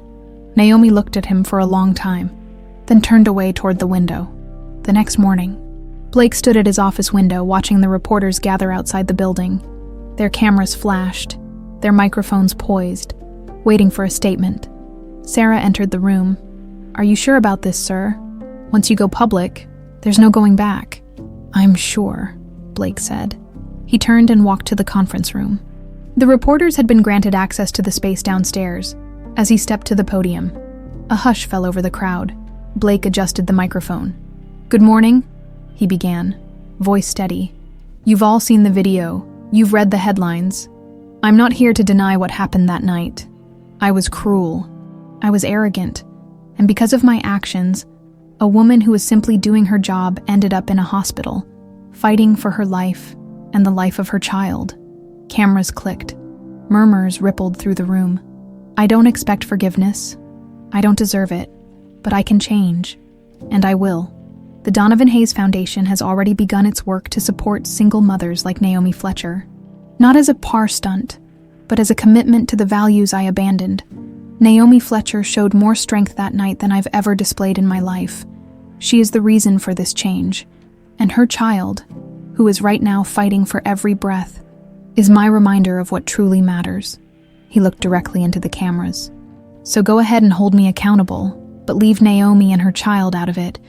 Naomi looked at him for a long time, then turned away toward the window. The next morning, Blake stood at his office window watching the reporters gather outside the building. Their cameras flashed, their microphones poised, waiting for a statement. Sarah entered the room. "Are you sure about this, sir? Once you go public, there's no going back." "I'm sure," Blake said. He turned and walked to the conference room. The reporters had been granted access to the space downstairs. As he stepped to the podium, a hush fell over the crowd. Blake adjusted the microphone. "Good morning," he began, voice steady. "You've all seen the video. You've read the headlines. I'm not here to deny what happened that night. I was cruel. I was arrogant. And because of my actions, a woman who was simply doing her job ended up in a hospital, fighting for her life and the life of her child." Cameras clicked. Murmurs rippled through the room. "I don't expect forgiveness. I don't deserve it. But I can change. And I will." The Donovan Hayes Foundation has already begun its work to support single mothers like Naomi Fletcher. Not as a par stunt, but as a commitment to the values I abandoned. Naomi Fletcher showed more strength that night than I've ever displayed in my life. She is the reason for this change. And her child, who is right now fighting for every breath, is my reminder of what truly matters. He looked directly into the cameras. So go ahead and hold me accountable, but leave Naomi and her child out of it.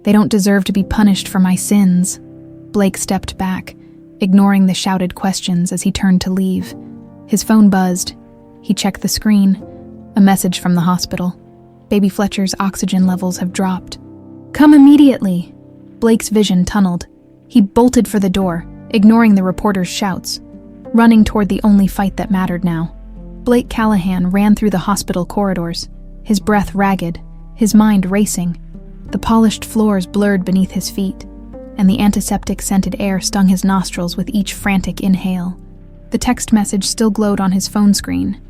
They don't deserve to be punished for my sins. Blake stepped back, ignoring the shouted questions as he turned to leave. His phone buzzed. He checked the screen. A message from the hospital. Baby Fletcher's oxygen levels have dropped. Come immediately! Blake's vision tunneled. He bolted for the door, ignoring the reporter's shouts, running toward the only fight that mattered now. Blake Callahan ran through the hospital corridors, his breath ragged, his mind racing. The polished floors blurred beneath his feet, and the antiseptic-scented air stung his nostrils with each frantic inhale. The text message still glowed on his phone screen.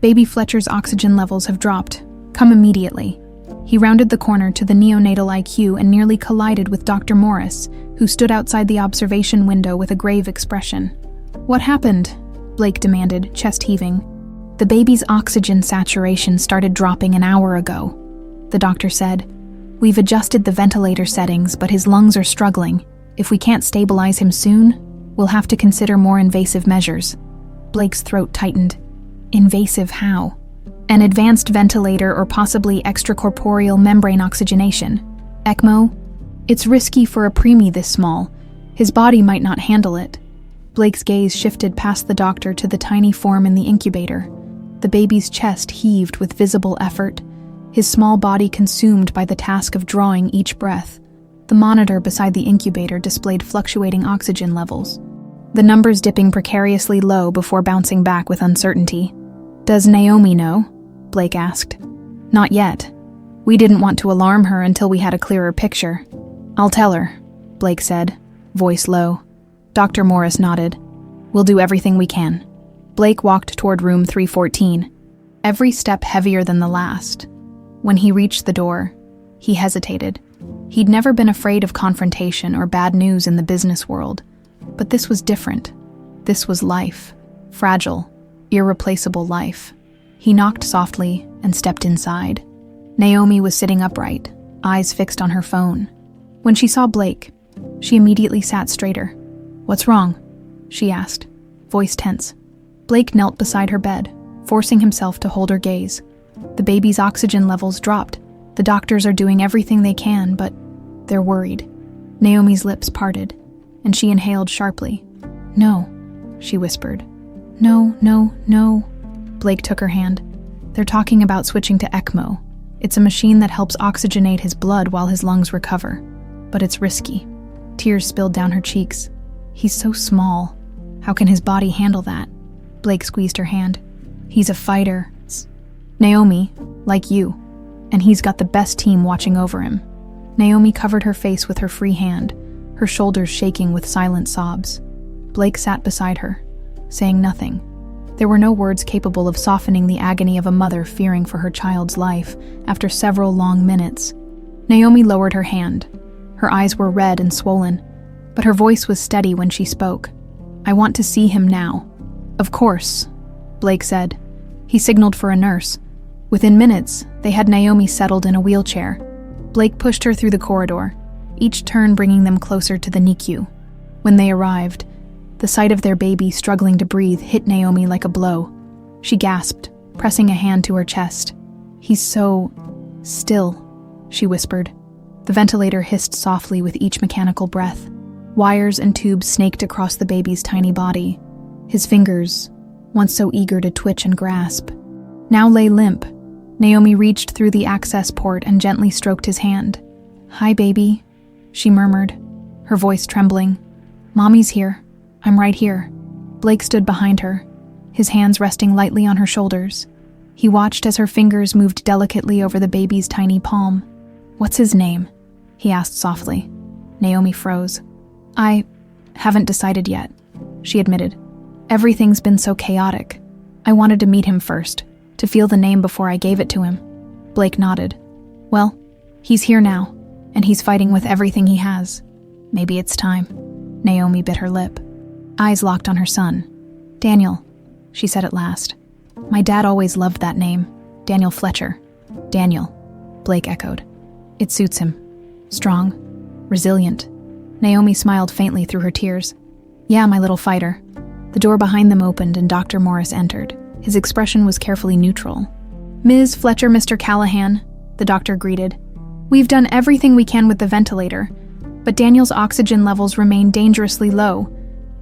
Baby Fletcher's oxygen levels have dropped. Come immediately. He rounded the corner to the neonatal IQ and nearly collided with Dr. Morris, who stood outside the observation window with a grave expression. What happened? Blake demanded, chest heaving. The baby's oxygen saturation started dropping an hour ago, the doctor said. We've adjusted the ventilator settings, but his lungs are struggling. If we can't stabilize him soon, we'll have to consider more invasive measures. Blake's throat tightened. Invasive how? An advanced ventilator or possibly extracorporeal membrane oxygenation. ECMO? It's risky for a preemie this small. His body might not handle it. Blake's gaze shifted past the doctor to the tiny form in the incubator. The baby's chest heaved with visible effort, his small body consumed by the task of drawing each breath. The monitor beside the incubator displayed fluctuating oxygen levels, the numbers dipping precariously low before bouncing back with uncertainty. Does Naomi know? Blake asked. Not yet. We didn't want to alarm her until we had a clearer picture. I'll tell her, Blake said, voice low. Dr. Morris nodded. We'll do everything we can. Blake walked toward room 314, every step heavier than the last. When he reached the door, he hesitated. He'd never been afraid of confrontation or bad news in the business world, but this was different. This was life. Fragile, irreplaceable life. He knocked softly and stepped inside. Naomi was sitting upright, eyes fixed on her phone. When she saw Blake, she immediately sat straighter. What's wrong? She asked, voice tense. Blake knelt beside her bed, forcing himself to hold her gaze. The baby's oxygen levels dropped. The doctors are doing everything they can, but they're worried. Naomi's lips parted, and she inhaled sharply. No, she whispered. No, no, no. Blake took her hand. They're talking about switching to ECMO. It's a machine that helps oxygenate his blood while his lungs recover. But it's risky. Tears spilled down her cheeks. He's so small. How can his body handle that? Blake squeezed her hand. He's a fighter. Naomi, like you, and he's got the best team watching over him. Naomi covered her face with her free hand, her shoulders shaking with silent sobs. Blake sat beside her, saying nothing. There were no words capable of softening the agony of a mother fearing for her child's life after several long minutes. Naomi lowered her hand. Her eyes were red and swollen, but her voice was steady when she spoke. I want to see him now. Of course, Blake said. He signaled for a nurse. Within minutes, they had Naomi settled in a wheelchair. Blake pushed her through the corridor, each turn bringing them closer to the NICU. When they arrived, the sight of their baby struggling to breathe hit Naomi like a blow. She gasped, pressing a hand to her chest. He's so still, she whispered. The ventilator hissed softly with each mechanical breath. Wires and tubes snaked across the baby's tiny body. His fingers, once so eager to twitch and grasp, now lay limp. Naomi reached through the access port and gently stroked his hand. Hi, baby, she murmured, her voice trembling. Mommy's here. I'm right here. Blake stood behind her, his hands resting lightly on her shoulders. He watched as her fingers moved delicately over the baby's tiny palm. What's his name? He asked softly. Naomi froze. I haven't decided yet, she admitted. Everything's been so chaotic. I wanted to meet him first, to feel the name before I gave it to him. Blake nodded. Well, he's here now, and he's fighting with everything he has. Maybe it's time. Naomi bit her lip. Eyes locked on her son. Daniel, she said at last. My dad always loved that name. Daniel Fletcher. Daniel, Blake echoed. It suits him. Strong. Resilient. Naomi smiled faintly through her tears. Yeah, my little fighter. The door behind them opened and Dr. Morris entered. His expression was carefully neutral. Ms. Fletcher, Mr. Callahan, the doctor greeted. We've done everything we can with the ventilator, but Daniel's oxygen levels remain dangerously low.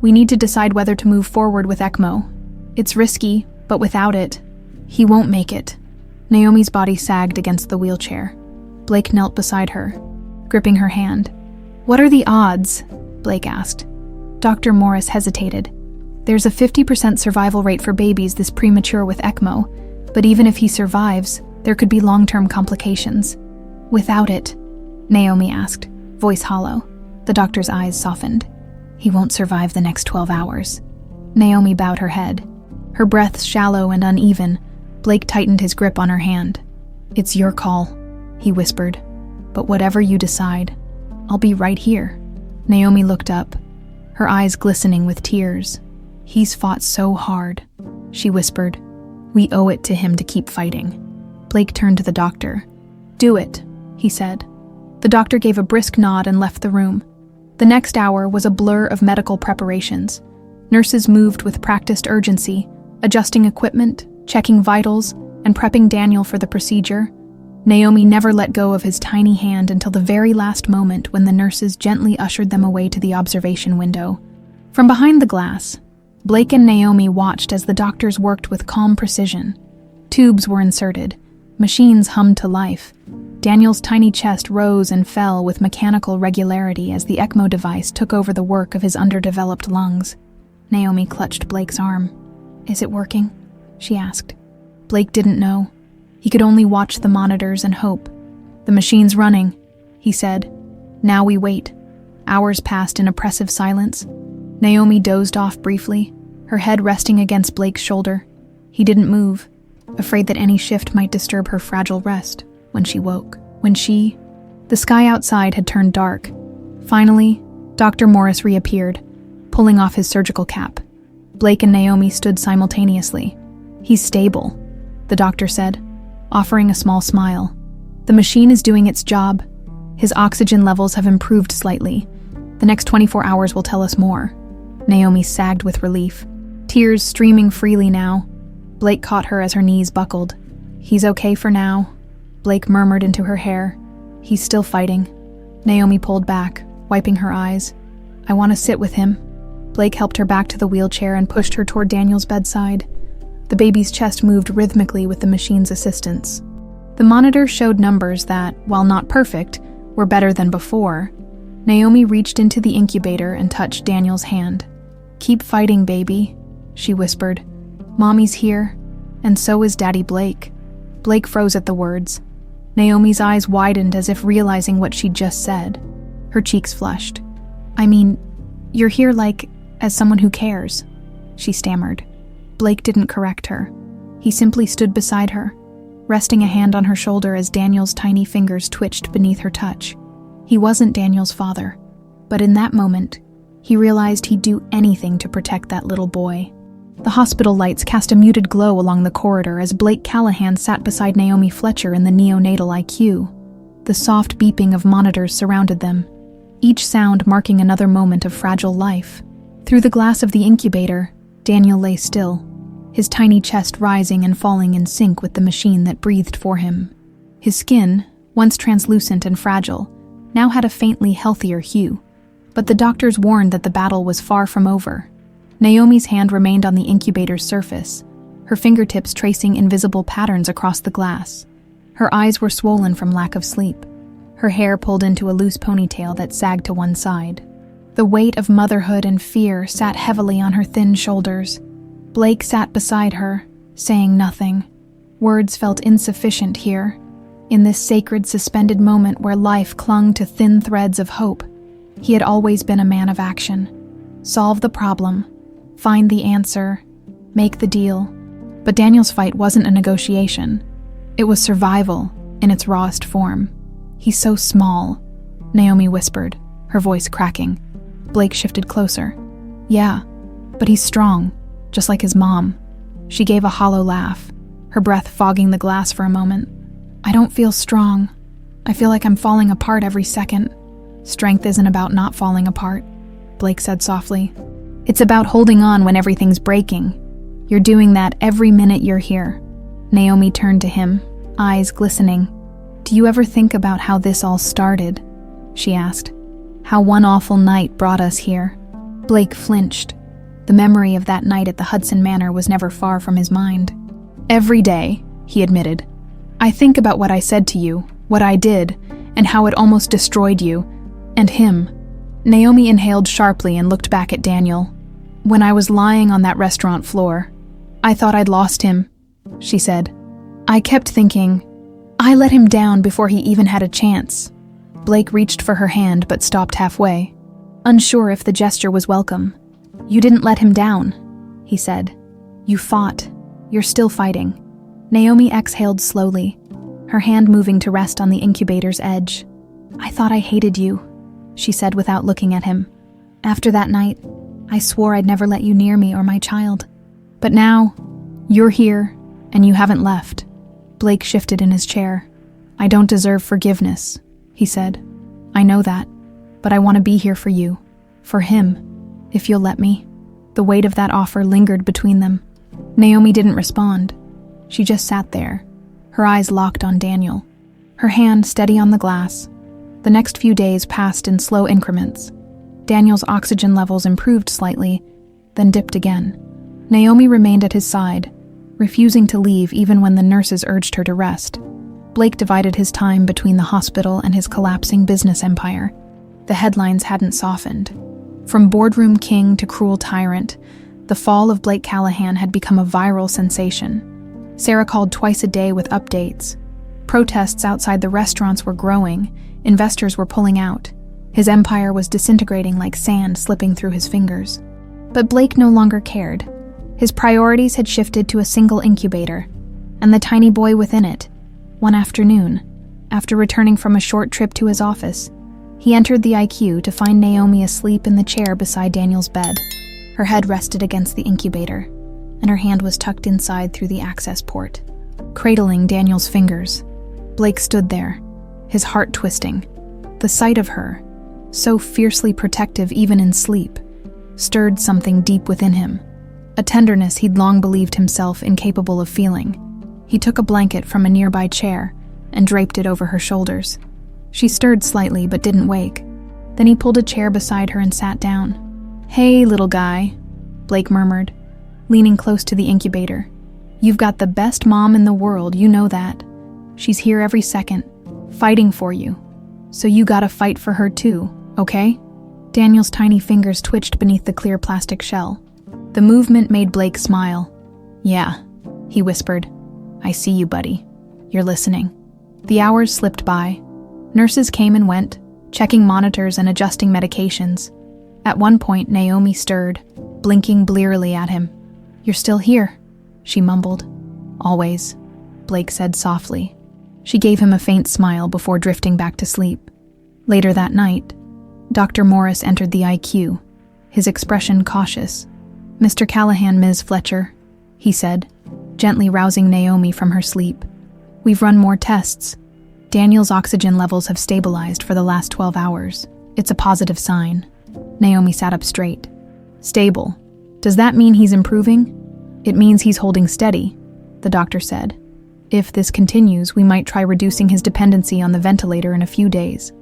We need to decide whether to move forward with ECMO. It's risky, but without it, he won't make it. Naomi's body sagged against the wheelchair. Blake knelt beside her, gripping her hand. What are the odds? Blake asked. Dr. Morris hesitated. There's a 50% survival rate for babies this premature with ECMO, but even if he survives, there could be long-term complications. Without it, Naomi asked, voice hollow. The doctor's eyes softened. He won't survive the next 12 hours. Naomi bowed her head. Her breath shallow and uneven, Blake tightened his grip on her hand. It's your call, he whispered. But whatever you decide, I'll be right here. Naomi looked up, her eyes glistening with tears. He's fought so hard, she whispered. We owe it to him to keep fighting. Blake turned to the doctor. Do it, he said. The doctor gave a brisk nod and left the room. The next hour was a blur of medical preparations. Nurses moved with practiced urgency, adjusting equipment, checking vitals, and prepping Daniel for the procedure. Naomi never let go of his tiny hand until the very last moment when the nurses gently ushered them away to the observation window. From behind the glass, Blake and Naomi watched as the doctors worked with calm precision. Tubes were inserted. Machines hummed to life. Daniel's tiny chest rose and fell with mechanical regularity as the ECMO device took over the work of his underdeveloped lungs. Naomi clutched Blake's arm. Is it working? She asked. Blake didn't know. He could only watch the monitors and hope. The machine's running, he said. Now we wait. Hours passed in oppressive silence. Naomi dozed off briefly, her head resting against Blake's shoulder. He didn't move, afraid that any shift might disturb her fragile rest. When she woke. The sky outside had turned dark. Finally, Dr. Morris reappeared, pulling off his surgical cap. Blake and Naomi stood simultaneously. He's stable, the doctor said, offering a small smile. The machine is doing its job. His oxygen levels have improved slightly. The next 24 hours will tell us more. Naomi sagged with relief, tears streaming freely now. Blake caught her as her knees buckled. He's okay for now, Blake murmured into her hair. He's still fighting. Naomi pulled back, wiping her eyes. I want to sit with him. Blake helped her back to the wheelchair and pushed her toward Daniel's bedside. The baby's chest moved rhythmically with the machine's assistance. The monitor showed numbers that, while not perfect, were better than before. Naomi reached into the incubator and touched Daniel's hand. Keep fighting, baby, she whispered. Mommy's here, and so is Daddy Blake. Blake froze at the words. Naomi's eyes widened as if realizing what she'd just said. Her cheeks flushed. I mean, you're here as someone who cares, she stammered. Blake didn't correct her. He simply stood beside her, resting a hand on her shoulder as Daniel's tiny fingers twitched beneath her touch. He wasn't Daniel's father, but in that moment, he realized he'd do anything to protect that little boy. The hospital lights cast a muted glow along the corridor as Blake Callahan sat beside Naomi Fletcher in the neonatal IQ. The soft beeping of monitors surrounded them, each sound marking another moment of fragile life. Through the glass of the incubator, Daniel lay still, his tiny chest rising and falling in sync with the machine that breathed for him. His skin, once translucent and fragile, now had a faintly healthier hue, but the doctors warned that the battle was far from over. Naomi's hand remained on the incubator's surface, her fingertips tracing invisible patterns across the glass. Her eyes were swollen from lack of sleep, her hair pulled into a loose ponytail that sagged to one side. The weight of motherhood and fear sat heavily on her thin shoulders. Blake sat beside her, saying nothing. Words felt insufficient here, in this sacred suspended moment where life clung to thin threads of hope. He had always been a man of action. Solve the problem, find the answer, make the deal. But Daniel's fight wasn't a negotiation. It was survival in its rawest form. He's so small, Naomi whispered, her voice cracking. Blake shifted closer. Yeah, but he's strong, just like his mom. She gave a hollow laugh, her breath fogging the glass for a moment. I don't feel strong. I feel like I'm falling apart every second. Strength isn't about not falling apart, Blake said softly. It's about holding on when everything's breaking. You're doing that every minute you're here. Naomi turned to him, eyes glistening. Do you ever think about how this all started? She asked. How one awful night brought us here? Blake flinched. The memory of that night at the Hudson Manor was never far from his mind. Every day, he admitted. I think about what I said to you, what I did, and how it almost destroyed you. And him. Naomi inhaled sharply and looked back at Daniel. When I was lying on that restaurant floor, I thought I'd lost him, she said. I kept thinking, I let him down before he even had a chance. Blake reached for her hand but stopped halfway, unsure if the gesture was welcome. You didn't let him down, he said. You fought. You're still fighting. Naomi exhaled slowly, her hand moving to rest on the incubator's edge. I thought I hated you, she said without looking at him. After that night, I swore I'd never let you near me or my child. But now, you're here, and you haven't left. Blake shifted in his chair. I don't deserve forgiveness, he said. I know that, but I want to be here for you, for him, if you'll let me. The weight of that offer lingered between them. Naomi didn't respond. She just sat there, her eyes locked on Daniel, her hand steady on the glass. The next few days passed in slow increments. Daniel's oxygen levels improved slightly, then dipped again. Naomi remained at his side, refusing to leave even when the nurses urged her to rest. Blake divided his time between the hospital and his collapsing business empire. The headlines hadn't softened. From boardroom king to cruel tyrant, the fall of Blake Callahan had become a viral sensation. Sarah called twice a day with updates. Protests outside the restaurants were growing. Investors were pulling out. His empire was disintegrating like sand slipping through his fingers. But Blake no longer cared. His priorities had shifted to a single incubator, and the tiny boy within it. One afternoon, after returning from a short trip to his office, he entered the IQ to find Naomi asleep in the chair beside Daniel's bed. Her head rested against the incubator, and her hand was tucked inside through the access port, cradling Daniel's fingers. Blake stood there, his heart twisting. The sight of her, so fiercely protective even in sleep, stirred something deep within him, a tenderness he'd long believed himself incapable of feeling. He took a blanket from a nearby chair and draped it over her shoulders. She stirred slightly but didn't wake. Then he pulled a chair beside her and sat down. Hey, little guy, Blake murmured, leaning close to the incubator. You've got the best mom in the world, you know that. She's here every second, fighting for you. So you gotta fight for her too, okay? Daniel's tiny fingers twitched beneath the clear plastic shell. The movement made Blake smile. Yeah, he whispered. I see you, buddy. You're listening. The hours slipped by. Nurses came and went, checking monitors and adjusting medications. At one point, Naomi stirred, blinking blearily at him. You're still here, she mumbled. Always, Blake said softly. She gave him a faint smile before drifting back to sleep. Later that night, Dr. Morris entered the IQ, his expression cautious. Mr. Callahan, Ms. Fletcher, he said, gently rousing Naomi from her sleep. We've run more tests. Daniel's oxygen levels have stabilized for the last 12 hours. It's a positive sign. Naomi sat up straight. Stable. Does that mean he's improving? It means he's holding steady, the doctor said. If this continues, we might try reducing his dependency on the ventilator in a few days.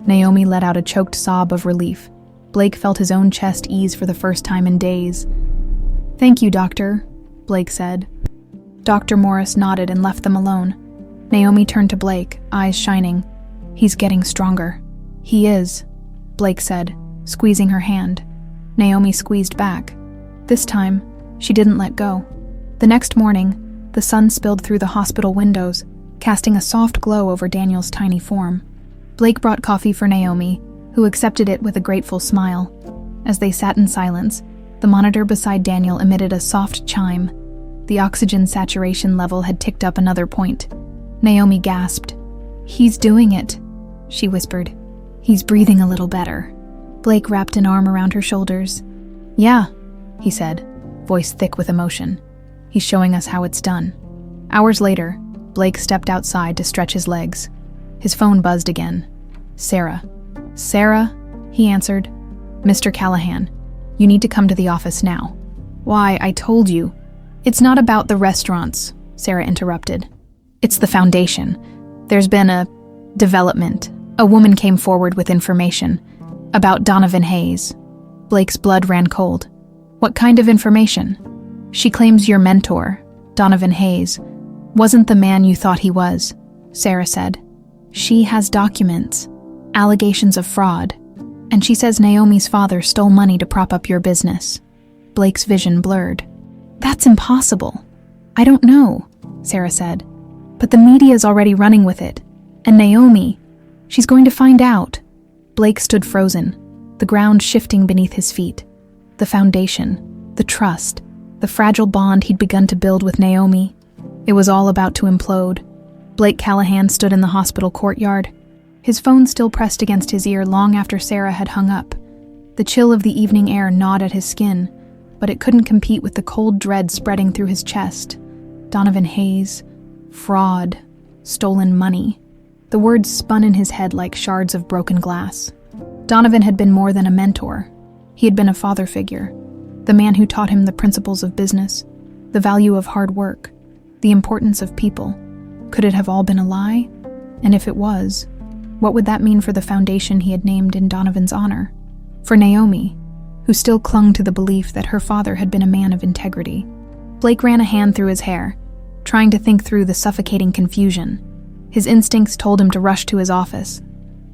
Naomi let out a choked sob of relief. Blake felt his own chest ease for the first time in days. Thank you, doctor, Blake said. Dr. Morris nodded and left them alone. Naomi turned to Blake, eyes shining. He's getting stronger. He is, Blake said, squeezing her hand. Naomi squeezed back. This time, she didn't let go. The next morning, the sun spilled through the hospital windows, casting a soft glow over Daniel's tiny form. Blake brought coffee for Naomi, who accepted it with a grateful smile. As they sat in silence, the monitor beside Daniel emitted a soft chime. The oxygen saturation level had ticked up another point. Naomi gasped. He's doing it, she whispered. He's breathing a little better. Blake wrapped an arm around her shoulders. Yeah, he said, voice thick with emotion. He's showing us how it's done. Hours later, Blake stepped outside to stretch his legs. His phone buzzed again. Sarah. Sarah, he answered. Mr. Callahan, you need to come to the office now. Why, I told you. It's not about the restaurants, Sarah interrupted. It's the foundation. There's been a development. A woman came forward with information about Donovan Hayes. Blake's blood ran cold. What kind of information? She claims your mentor, Donovan Hayes, wasn't the man you thought he was, Sarah said. She has documents, allegations of fraud, and she says Naomi's father stole money to prop up your business. Blake's vision blurred. That's impossible. I don't know, Sarah said. But the media's already running with it. And Naomi, she's going to find out. Blake stood frozen, the ground shifting beneath his feet. The foundation, the trust, the fragile bond he'd begun to build with Naomi. It was all about to implode. Blake Callahan stood in the hospital courtyard, his phone still pressed against his ear long after Sarah had hung up. The chill of the evening air gnawed at his skin, but it couldn't compete with the cold dread spreading through his chest. Donovan Hayes, fraud, stolen money. The words spun in his head like shards of broken glass. Donovan had been more than a mentor. He had been a father figure, the man who taught him the principles of business, the value of hard work, the importance of people. Could it have all been a lie? And if it was, what would that mean for the foundation he had named in Donovan's honor? For Naomi, who still clung to the belief that her father had been a man of integrity. Blake ran a hand through his hair, trying to think through the suffocating confusion. His instincts told him to rush to his office,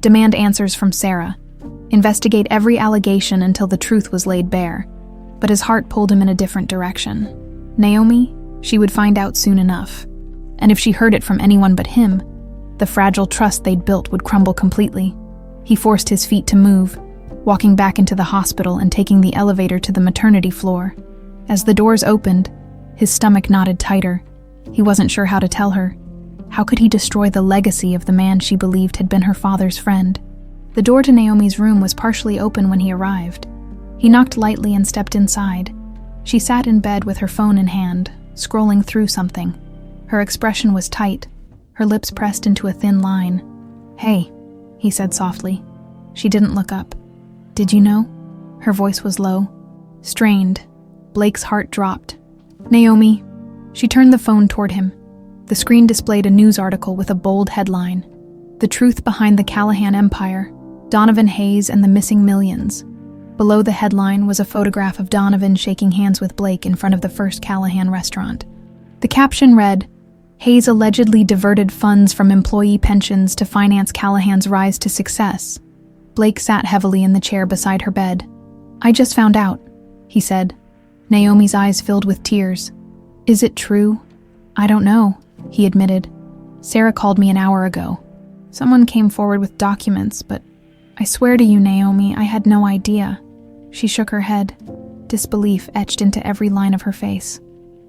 demand answers from Sarah, investigate every allegation until the truth was laid bare. But his heart pulled him in a different direction. Naomi, she would find out soon enough. And if she heard it from anyone but him, the fragile trust they'd built would crumble completely. He forced his feet to move, walking back into the hospital and taking the elevator to the maternity floor. As the doors opened, his stomach knotted tighter. He wasn't sure how to tell her. How could he destroy the legacy of the man she believed had been her father's friend? The door to Naomi's room was partially open when he arrived. He knocked lightly and stepped inside. She sat in bed with her phone in hand, scrolling through something. Her expression was tight, her lips pressed into a thin line. "Hey," he said softly. She didn't look up. "Did you know?" Her voice was low, strained. Blake's heart dropped. "Naomi." She turned the phone toward him. The screen displayed a news article with a bold headline. "The truth behind the Callahan empire, Donovan Hayes and the missing millions." Below the headline was a photograph of Donovan shaking hands with Blake in front of the first Callahan restaurant. The caption read, "Hayes allegedly diverted funds from employee pensions to finance Callahan's rise to success." Blake sat heavily in the chair beside her bed. "I just found out," he said. Naomi's eyes filled with tears. "Is it true?" "I don't know," he admitted. "Sarah called me an hour ago. Someone came forward with documents, but I swear to you, Naomi, I had no idea." She shook her head, disbelief etched into every line of her face.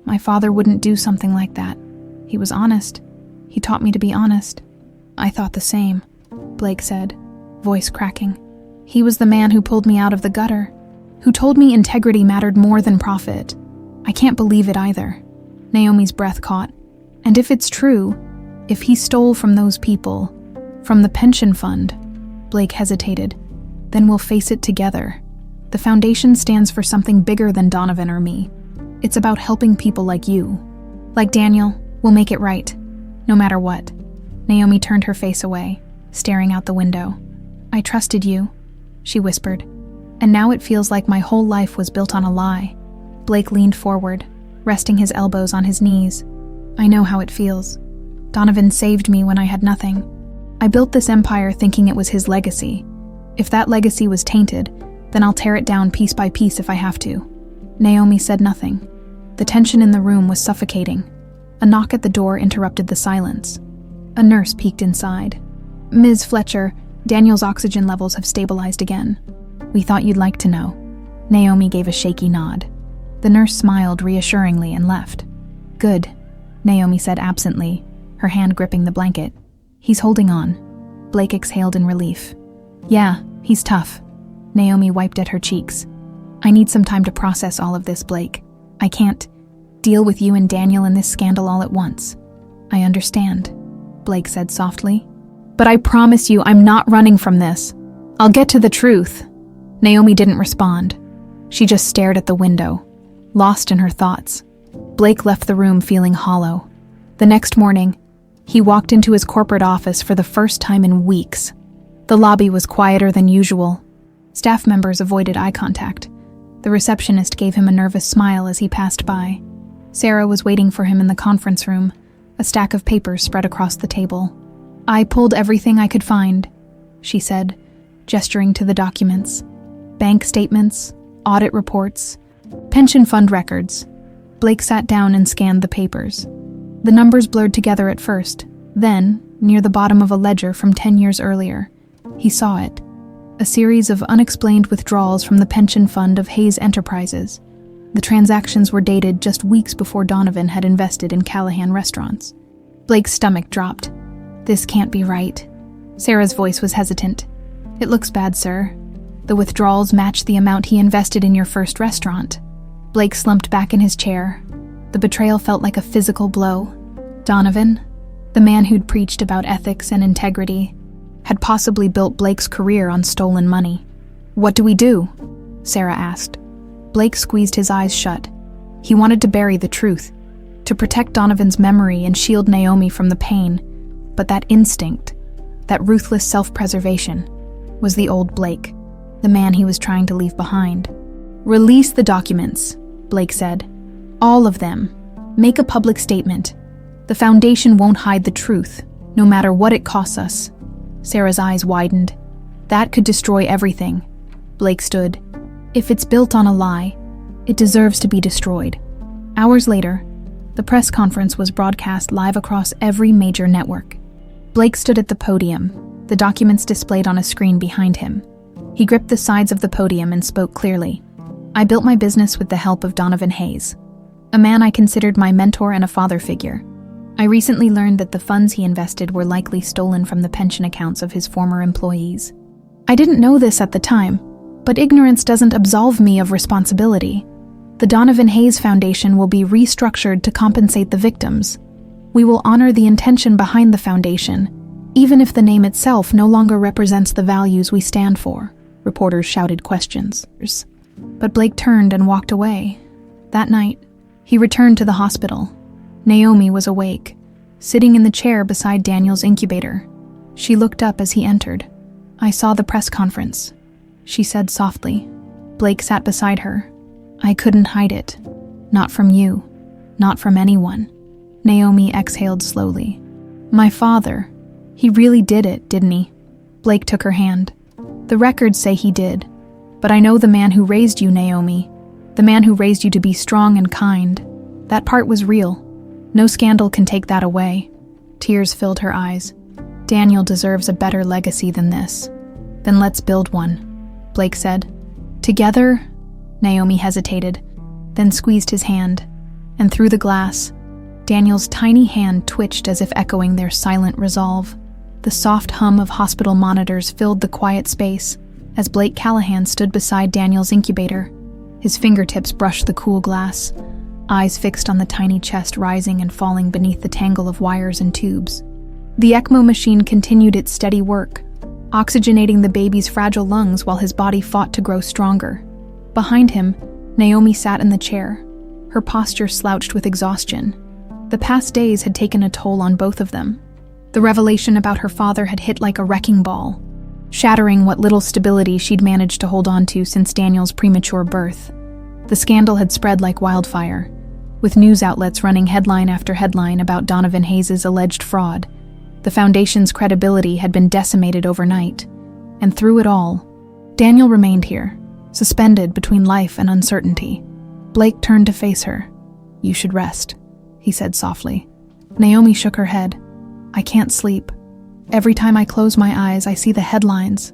"My father wouldn't do something like that. He was honest. He taught me to be honest." "I thought the same," Blake said, voice cracking. "He was the man who pulled me out of the gutter, who told me integrity mattered more than profit. I can't believe it either." Naomi's breath caught. "And if it's true, if he stole from those people, from the pension fund," Blake hesitated, "then we'll face it together. The foundation stands for something bigger than Donovan or me. It's about helping people like you. Like Daniel, we'll make it right, no matter what." Naomi turned her face away, staring out the window. "I trusted you," she whispered, "and now it feels like my whole life was built on a lie." Blake leaned forward, resting his elbows on his knees. "I know how it feels. Donovan saved me when I had nothing. I built this empire thinking it was his legacy. If that legacy was tainted, then I'll tear it down piece by piece if I have to." Naomi said nothing. The tension in the room was suffocating. A knock at the door interrupted the silence. A nurse peeked inside. "Ms. Fletcher, Daniel's oxygen levels have stabilized again. We thought you'd like to know." Naomi gave a shaky nod. The nurse smiled reassuringly and left. "Good," Naomi said absently, her hand gripping the blanket. "He's holding on." Blake exhaled in relief. Yeah, he's tough. Naomi wiped at her cheeks. I need some time to process all of this, Blake. I can't deal with you and Daniel and this scandal all at once. I understand, Blake said softly. But I promise you I'm not running from this. I'll get to the truth. Naomi didn't respond. She just stared at the window, lost in her thoughts. Blake left the room feeling hollow. The next morning, he walked into his corporate office for the first time in weeks. The lobby was quieter than usual. Staff members avoided eye contact. The receptionist gave him a nervous smile as he passed by. Sarah was waiting for him in the conference room, a stack of papers spread across the table. I pulled everything I could find, she said, gesturing to the documents. Bank statements, audit reports, pension fund records. Blake sat down and scanned the papers. The numbers blurred together at first. Then, near the bottom of a ledger from 10 years earlier, he saw it. A series of unexplained withdrawals from the pension fund of Hayes Enterprises. The transactions were dated just weeks before Donovan had invested in Callahan restaurants. Blake's stomach dropped. This can't be right. Sarah's voice was hesitant. It looks bad, sir. The withdrawals match the amount he invested in your first restaurant. Blake slumped back in his chair. The betrayal felt like a physical blow. Donovan, the man who'd preached about ethics and integrity, had possibly built Blake's career on stolen money. What do we do? Sarah asked. Blake squeezed his eyes shut. He wanted to bury the truth, to protect Donovan's memory and shield Naomi from the pain. But that instinct, that ruthless self-preservation, was the old Blake, the man he was trying to leave behind. Release the documents, Blake said. All of them. Make a public statement. The foundation won't hide the truth, no matter what it costs us. Sarah's eyes widened. That could destroy everything. Blake stood. If it's built on a lie, it deserves to be destroyed. Hours later, the press conference was broadcast live across every major network. Blake stood at the podium, the documents displayed on a screen behind him. He gripped the sides of the podium and spoke clearly. I built my business with the help of Donovan Hayes, a man I considered my mentor and a father figure. I recently learned that the funds he invested were likely stolen from the pension accounts of his former employees. I didn't know this at the time, but ignorance doesn't absolve me of responsibility. The Donovan Hayes Foundation will be restructured to compensate the victims. We will honor the intention behind the foundation, even if the name itself no longer represents the values we stand for. Reporters shouted questions. But Blake turned and walked away. That night, he returned to the hospital. Naomi was awake, sitting in the chair beside Daniel's incubator. She looked up as he entered. I saw the press conference, she said softly. Blake sat beside her. I couldn't hide it. Not from you. Not from anyone. Naomi exhaled slowly. My father. He really did it, didn't he? Blake took her hand. The records say he did. But I know the man who raised you, Naomi. The man who raised you to be strong and kind. That part was real. No scandal can take that away. Tears filled her eyes. Daniel deserves a better legacy than this. Then let's build one, Blake said. Together? Naomi hesitated, then squeezed his hand. And through the glass, Daniel's tiny hand twitched as if echoing their silent resolve. The soft hum of hospital monitors filled the quiet space as Blake Callahan stood beside Daniel's incubator. His fingertips brushed the cool glass, eyes fixed on the tiny chest rising and falling beneath the tangle of wires and tubes. The ECMO machine continued its steady work, oxygenating the baby's fragile lungs while his body fought to grow stronger. Behind him, Naomi sat in the chair, her posture slouched with exhaustion. The past days had taken a toll on both of them. The revelation about her father had hit like a wrecking ball, shattering what little stability she'd managed to hold on to since Daniel's premature birth. The scandal had spread like wildfire, with news outlets running headline after headline about Donovan Hayes' alleged fraud. The foundation's credibility had been decimated overnight, and through it all, Daniel remained here, suspended between life and uncertainty. Blake turned to face her. You should rest, he said softly. Naomi shook her head. I can't sleep. Every time I close my eyes, I see the headlines.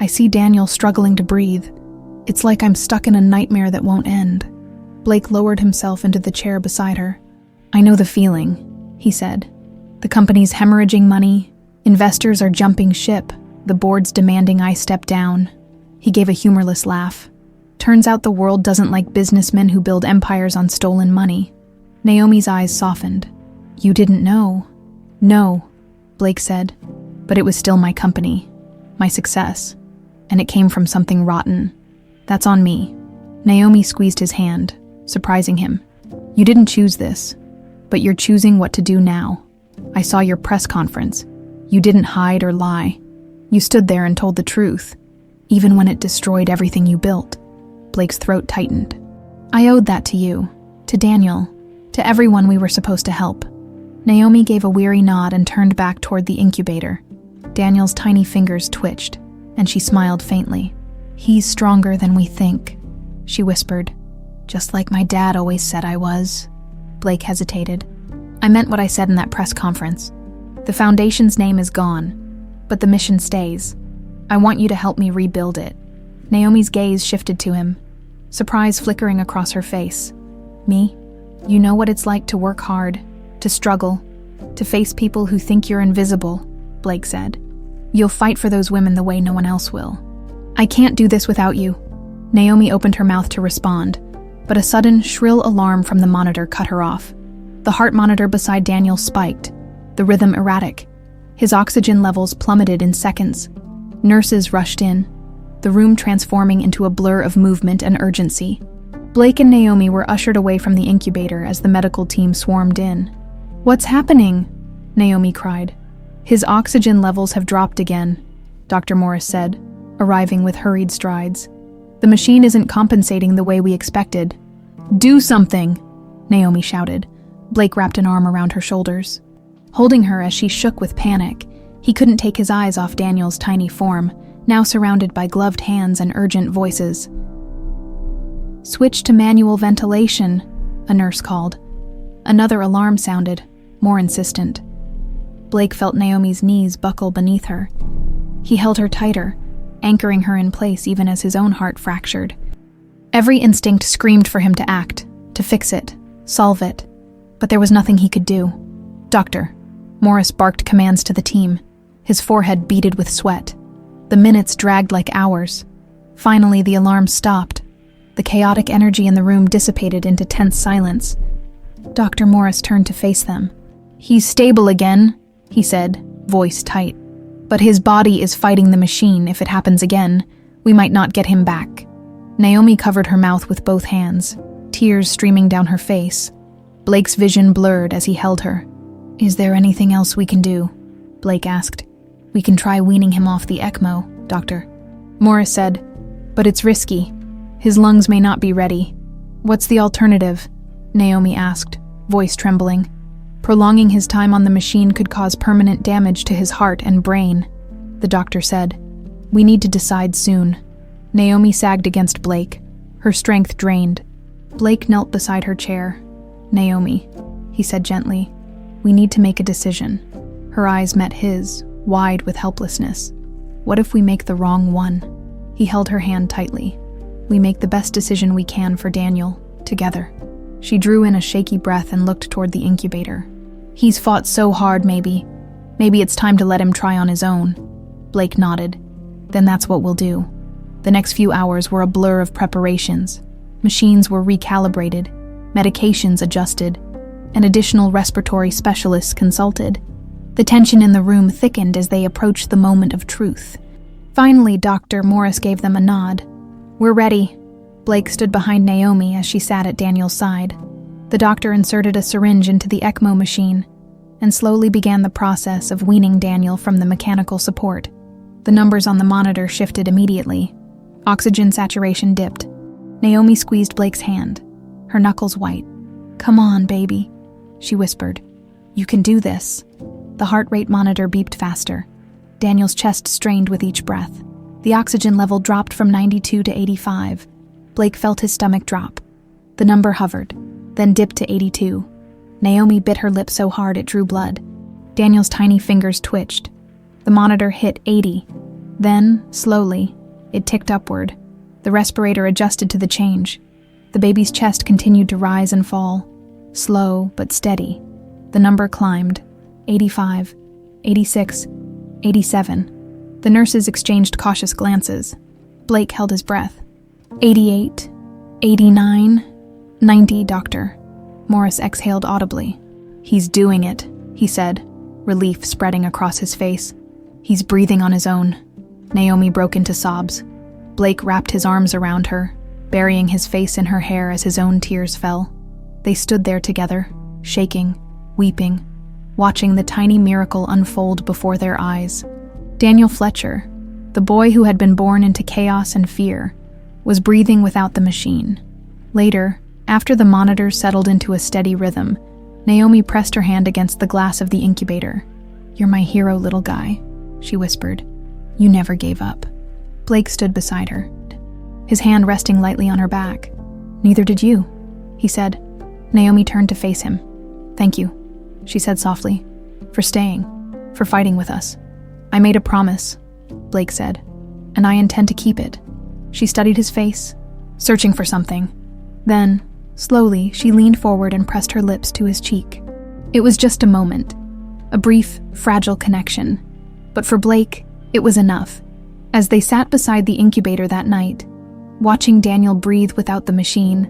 I see Daniel struggling to breathe. It's like I'm stuck in a nightmare that won't end. Blake lowered himself into the chair beside her. I know the feeling, he said. The company's hemorrhaging money. Investors are jumping ship. the board's demanding I step down." He gave a humorless laugh. "Turns out the world doesn't like businessmen who build empires on stolen money." Naomi's eyes softened. "You didn't know?" "No," Blake said, "but it was still my company, my success, and it came from something rotten. That's on me." Naomi squeezed his hand, surprising him. "You didn't choose this, but you're choosing what to do now. I saw your press conference. You didn't hide or lie. You stood there and told the truth, even when it destroyed everything you built." Blake's throat tightened. "I owed that to you, to Daniel, to everyone we were supposed to help." Naomi gave a weary nod and turned back toward the incubator. Daniel's tiny fingers twitched, and she smiled faintly. "He's stronger than we think," she whispered. "Just like my dad always said I was." Blake hesitated. "I meant what I said in that press conference. The foundation's name is gone, but the mission stays. I want you to help me rebuild it." Naomi's gaze shifted to him, surprise flickering across her face. "Me? You know what it's like to work hard, to struggle, to face people who think you're invisible," Blake said. "You'll fight for those women the way no one else will." "I can't do this without you." Naomi opened her mouth to respond, but a sudden, shrill alarm from the monitor cut her off. The heart monitor beside Daniel spiked, the rhythm erratic. His oxygen levels plummeted in seconds. Nurses rushed in, the room transforming into a blur of movement and urgency. Blake and Naomi were ushered away from the incubator as the medical team swarmed in. "What's happening?" Naomi cried. "His oxygen levels have dropped again," Dr. Morris said, arriving with hurried strides. "The machine isn't compensating the way we expected." "Do something!" Naomi shouted. Blake wrapped an arm around her shoulders. Holding her as she shook with panic, he couldn't take his eyes off Daniel's tiny form, now surrounded by gloved hands and urgent voices. "Switch to manual ventilation," a nurse called. Another alarm sounded, more insistent. Blake felt Naomi's knees buckle beneath her. He held her tighter, anchoring her in place even as his own heart fractured. Every instinct screamed for him to act, to fix it, solve it, but there was nothing he could do. "Doctor," Morris barked commands to the team, his forehead beaded with sweat. The minutes dragged like hours. Finally, the alarm stopped. The chaotic energy in the room dissipated into tense silence. Dr. Morris turned to face them. "He's stable again," he said, voice tight. "But his body is fighting the machine. If it happens again, we might not get him back." Naomi covered her mouth with both hands, tears streaming down her face. Blake's vision blurred as he held her. "Is there anything else we can do?" Blake asked. "We can try weaning him off the ECMO, Doctor." Morris said, "But it's risky. His lungs may not be ready." "What's the alternative?" Naomi asked, voice trembling. "Prolonging his time on the machine could cause permanent damage to his heart and brain," the doctor said. "We need to decide soon." Naomi sagged against Blake, her strength drained. Blake knelt beside her chair. "Naomi," he said gently, "we need to make a decision." Her eyes met his, wide with helplessness. "What if we make the wrong one?" He held her hand tightly. "We make the best decision we can for Daniel, together." She drew in a shaky breath and looked toward the incubator. "He's fought so hard, maybe. Maybe it's time to let him try on his own." Blake nodded. "Then that's what we'll do." The next few hours were a blur of preparations. Machines were recalibrated, medications adjusted, and additional respiratory specialists consulted. The tension in the room thickened as they approached the moment of truth. Finally, Dr. Morris gave them a nod. "We're ready." Blake stood behind Naomi as she sat at Daniel's side. The doctor inserted a syringe into the ECMO machine and slowly began the process of weaning Daniel from the mechanical support. The numbers on the monitor shifted immediately. Oxygen saturation dipped. Naomi squeezed Blake's hand, her knuckles white. "Come on, baby," she whispered. "You can do this." The heart rate monitor beeped faster. Daniel's chest strained with each breath. The oxygen level dropped from 92 to 85. Blake felt his stomach drop. The number hovered, then dipped to 82. Naomi bit her lip so hard it drew blood. Daniel's tiny fingers twitched. The monitor hit 80. Then, slowly, it ticked upward. The respirator adjusted to the change. The baby's chest continued to rise and fall, slow but steady. The number climbed. 85, 86, 87. The nurses exchanged cautious glances. Blake held his breath. 88, 89, 90, doctor. Morris exhaled audibly. He's doing it, he said, relief spreading across his face. He's breathing on his own. Naomi broke into sobs. Blake wrapped his arms around her, burying his face in her hair as his own tears fell. They stood there together, shaking, weeping, watching the tiny miracle unfold before their eyes. Daniel Fletcher, the boy who had been born into chaos and fear, was breathing without the machine. Later, after the monitors settled into a steady rhythm, Naomi pressed her hand against the glass of the incubator. "You're my hero, little guy," she whispered. "You never gave up." Blake stood beside her, his hand resting lightly on her back. "Neither did you," he said. Naomi turned to face him. "Thank you," she said softly, "for staying, for fighting with us." "I made a promise," Blake said, "and I intend to keep it." She studied his face, searching for something. Then, slowly, she leaned forward and pressed her lips to his cheek. It was just a moment, a brief, fragile connection. But for Blake, it was enough. As they sat beside the incubator that night, watching Daniel breathe without the machine,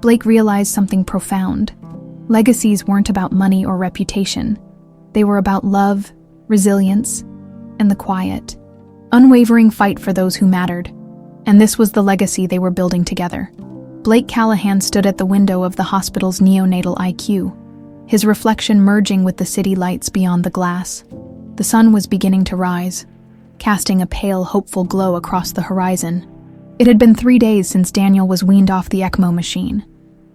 Blake realized something profound. Legacies weren't about money or reputation. They were about love, resilience, and the quiet, unwavering fight for those who mattered. And this was the legacy they were building together. Blake Callahan stood at the window of the hospital's neonatal IQ, his reflection merging with the city lights beyond the glass. The sun was beginning to rise, casting a pale, hopeful glow across the horizon. It had been 3 days since Daniel was weaned off the ECMO machine.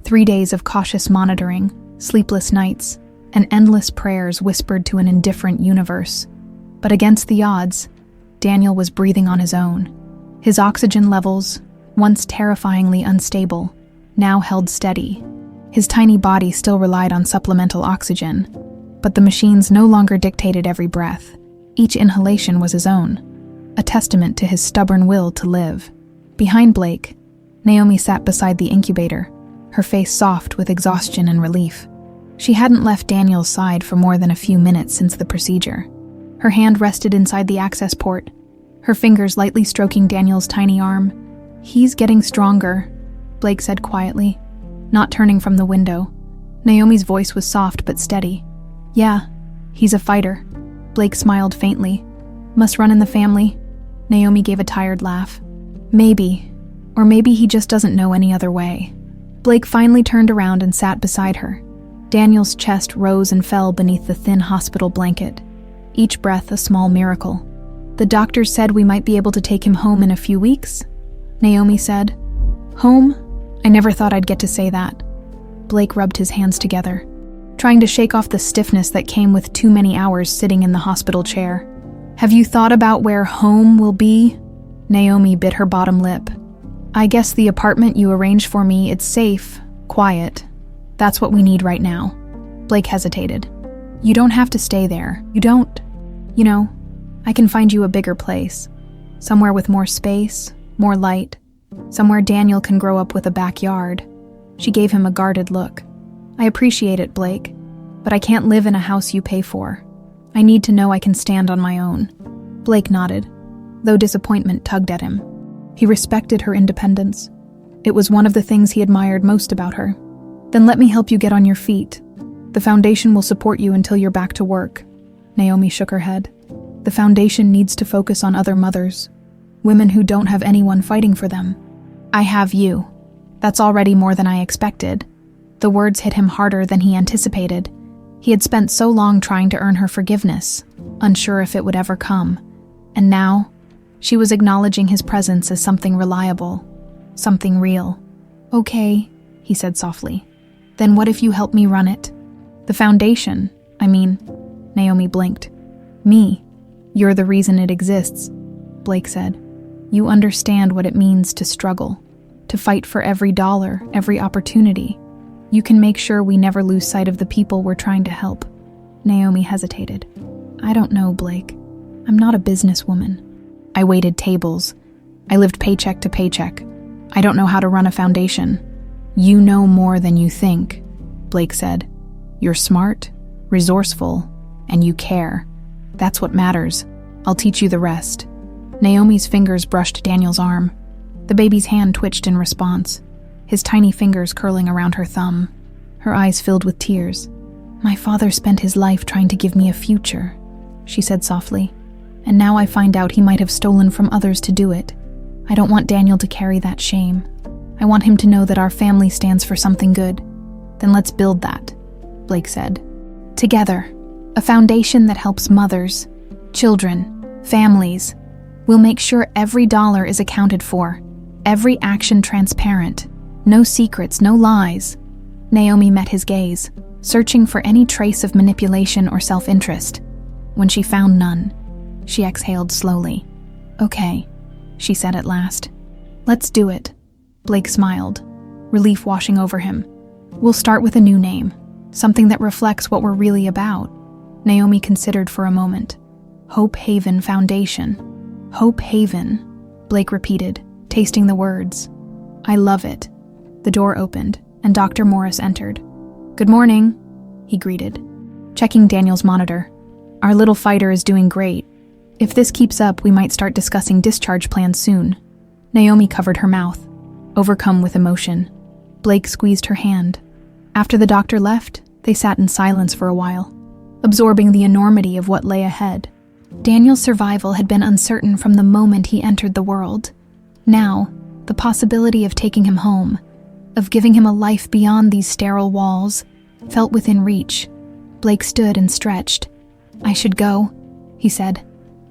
3 days of cautious monitoring, sleepless nights, and endless prayers whispered to an indifferent universe. But against the odds, Daniel was breathing on his own. His oxygen levels, once terrifyingly unstable, now held steady. His tiny body still relied on supplemental oxygen, but the machines no longer dictated every breath. Each inhalation was his own, a testament to his stubborn will to live. Behind Blake, Naomi sat beside the incubator, her face soft with exhaustion and relief. She hadn't left Daniel's side for more than a few minutes since the procedure. Her hand rested inside the access port, her fingers lightly stroking Daniel's tiny arm. "He's getting stronger," Blake said quietly, not turning from the window. Naomi's voice was soft but steady. "Yeah, he's a fighter." Blake smiled faintly. "Must run in the family?" Naomi gave a tired laugh. "Maybe. Or maybe he just doesn't know any other way." Blake finally turned around and sat beside her. Daniel's chest rose and fell beneath the thin hospital blanket, each breath a small miracle. "The doctors said we might be able to take him home in a few weeks," Naomi said. "Home? I never thought I'd get to say that." Blake rubbed his hands together, trying to shake off the stiffness that came with too many hours sitting in the hospital chair. "Have you thought about where home will be?" Naomi bit her bottom lip. "I guess the apartment you arranged for me, it's safe, quiet. That's what we need right now." Blake hesitated. "You don't have to stay there. You don't. You know, I can find you a bigger place. Somewhere with more space, more light. Somewhere Daniel can grow up with a backyard." She gave him a guarded look. "I appreciate it, Blake, but I can't live in a house you pay for. I need to know I can stand on my own." Blake nodded, though disappointment tugged at him. He respected her independence. It was one of the things he admired most about her. "Then let me help you get on your feet. The foundation will support you until you're back to work." Naomi shook her head. "The foundation needs to focus on other mothers, women who don't have anyone fighting for them. I have you. That's already more than I expected." The words hit him harder than he anticipated. He had spent so long trying to earn her forgiveness, unsure if it would ever come. And now, she was acknowledging his presence as something reliable, something real. "Okay," he said softly. "Then what if you help me run it?" "The foundation, I mean," Naomi blinked. "Me. You're the reason it exists," Blake said. "You understand what it means to struggle, to fight for every dollar, every opportunity. You can make sure we never lose sight of the people we're trying to help." Naomi hesitated. "I don't know, Blake. I'm not a businesswoman. I waited tables. I lived paycheck to paycheck. I don't know how to run a foundation." "You know more than you think," Blake said. "You're smart, resourceful, and you care. That's what matters. I'll teach you the rest." Naomi's fingers brushed Daniel's arm. The baby's hand twitched in response, his tiny fingers curling around her thumb. Her eyes filled with tears. "My father spent his life trying to give me a future," she said softly. "And now I find out he might have stolen from others to do it. I don't want Daniel to carry that shame. I want him to know that our family stands for something good." "Then let's build that," Blake said. "Together. A foundation that helps mothers, children, families. We'll make sure every dollar is accounted for, every action transparent. No secrets, no lies." Naomi met his gaze, searching for any trace of manipulation or self-interest. When she found none, she exhaled slowly. "Okay," she said at last. "Let's do it." Blake smiled, relief washing over him. "We'll start with a new name, something that reflects what we're really about." Naomi considered for a moment. "Hope Haven Foundation." "Hope Haven," Blake repeated, tasting the words. "I love it." The door opened, and Dr. Morris entered. "Good morning," he greeted, checking Daniel's monitor. "Our little fighter is doing great. If this keeps up, we might start discussing discharge plans soon." Naomi covered her mouth, overcome with emotion. Blake squeezed her hand. After the doctor left, they sat in silence for a while, absorbing the enormity of what lay ahead. Daniel's survival had been uncertain from the moment he entered the world. Now, the possibility of taking him home, of giving him a life beyond these sterile walls, felt within reach. Blake stood and stretched. "I should go," he said.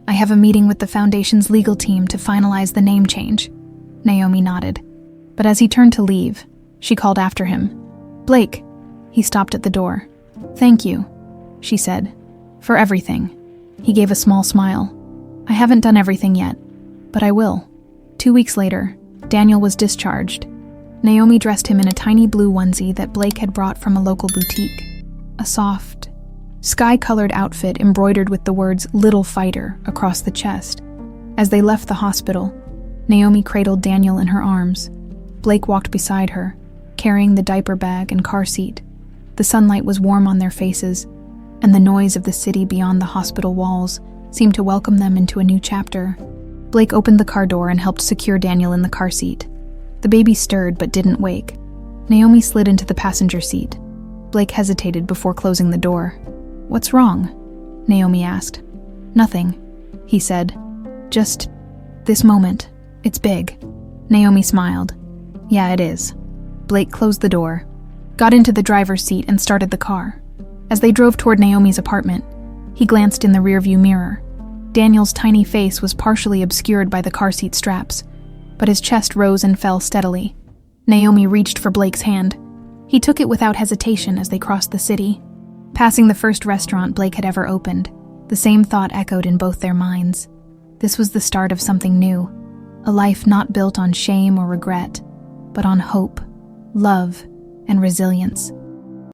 "I have a meeting with the Foundation's legal team to finalize the name change." Naomi nodded. But as he turned to leave, she called after him. "Blake." He stopped at the door. "Thank you," she said, "for everything." He gave a small smile. "I haven't done everything yet, but I will." 2 weeks later, Daniel was discharged. Naomi dressed him in a tiny blue onesie that Blake had brought from a local boutique. A soft, sky-colored outfit embroidered with the words "Little Fighter" across the chest. As they left the hospital, Naomi cradled Daniel in her arms. Blake walked beside her, carrying the diaper bag and car seat. The sunlight was warm on their faces, and the noise of the city beyond the hospital walls seemed to welcome them into a new chapter. Blake opened the car door and helped secure Daniel in the car seat. The baby stirred but didn't wake. Naomi slid into the passenger seat. Blake hesitated before closing the door. "What's wrong?" Naomi asked. "Nothing," he said. "Just this moment. It's big." Naomi smiled. "Yeah, it is." Blake closed the door, got into the driver's seat, and started the car. As they drove toward Naomi's apartment, he glanced in the rearview mirror. Daniel's tiny face was partially obscured by the car seat straps, but his chest rose and fell steadily. Naomi reached for Blake's hand. He took it without hesitation as they crossed the city. Passing the first restaurant Blake had ever opened, the same thought echoed in both their minds. This was the start of something new, a life not built on shame or regret, but on hope, love, and resilience.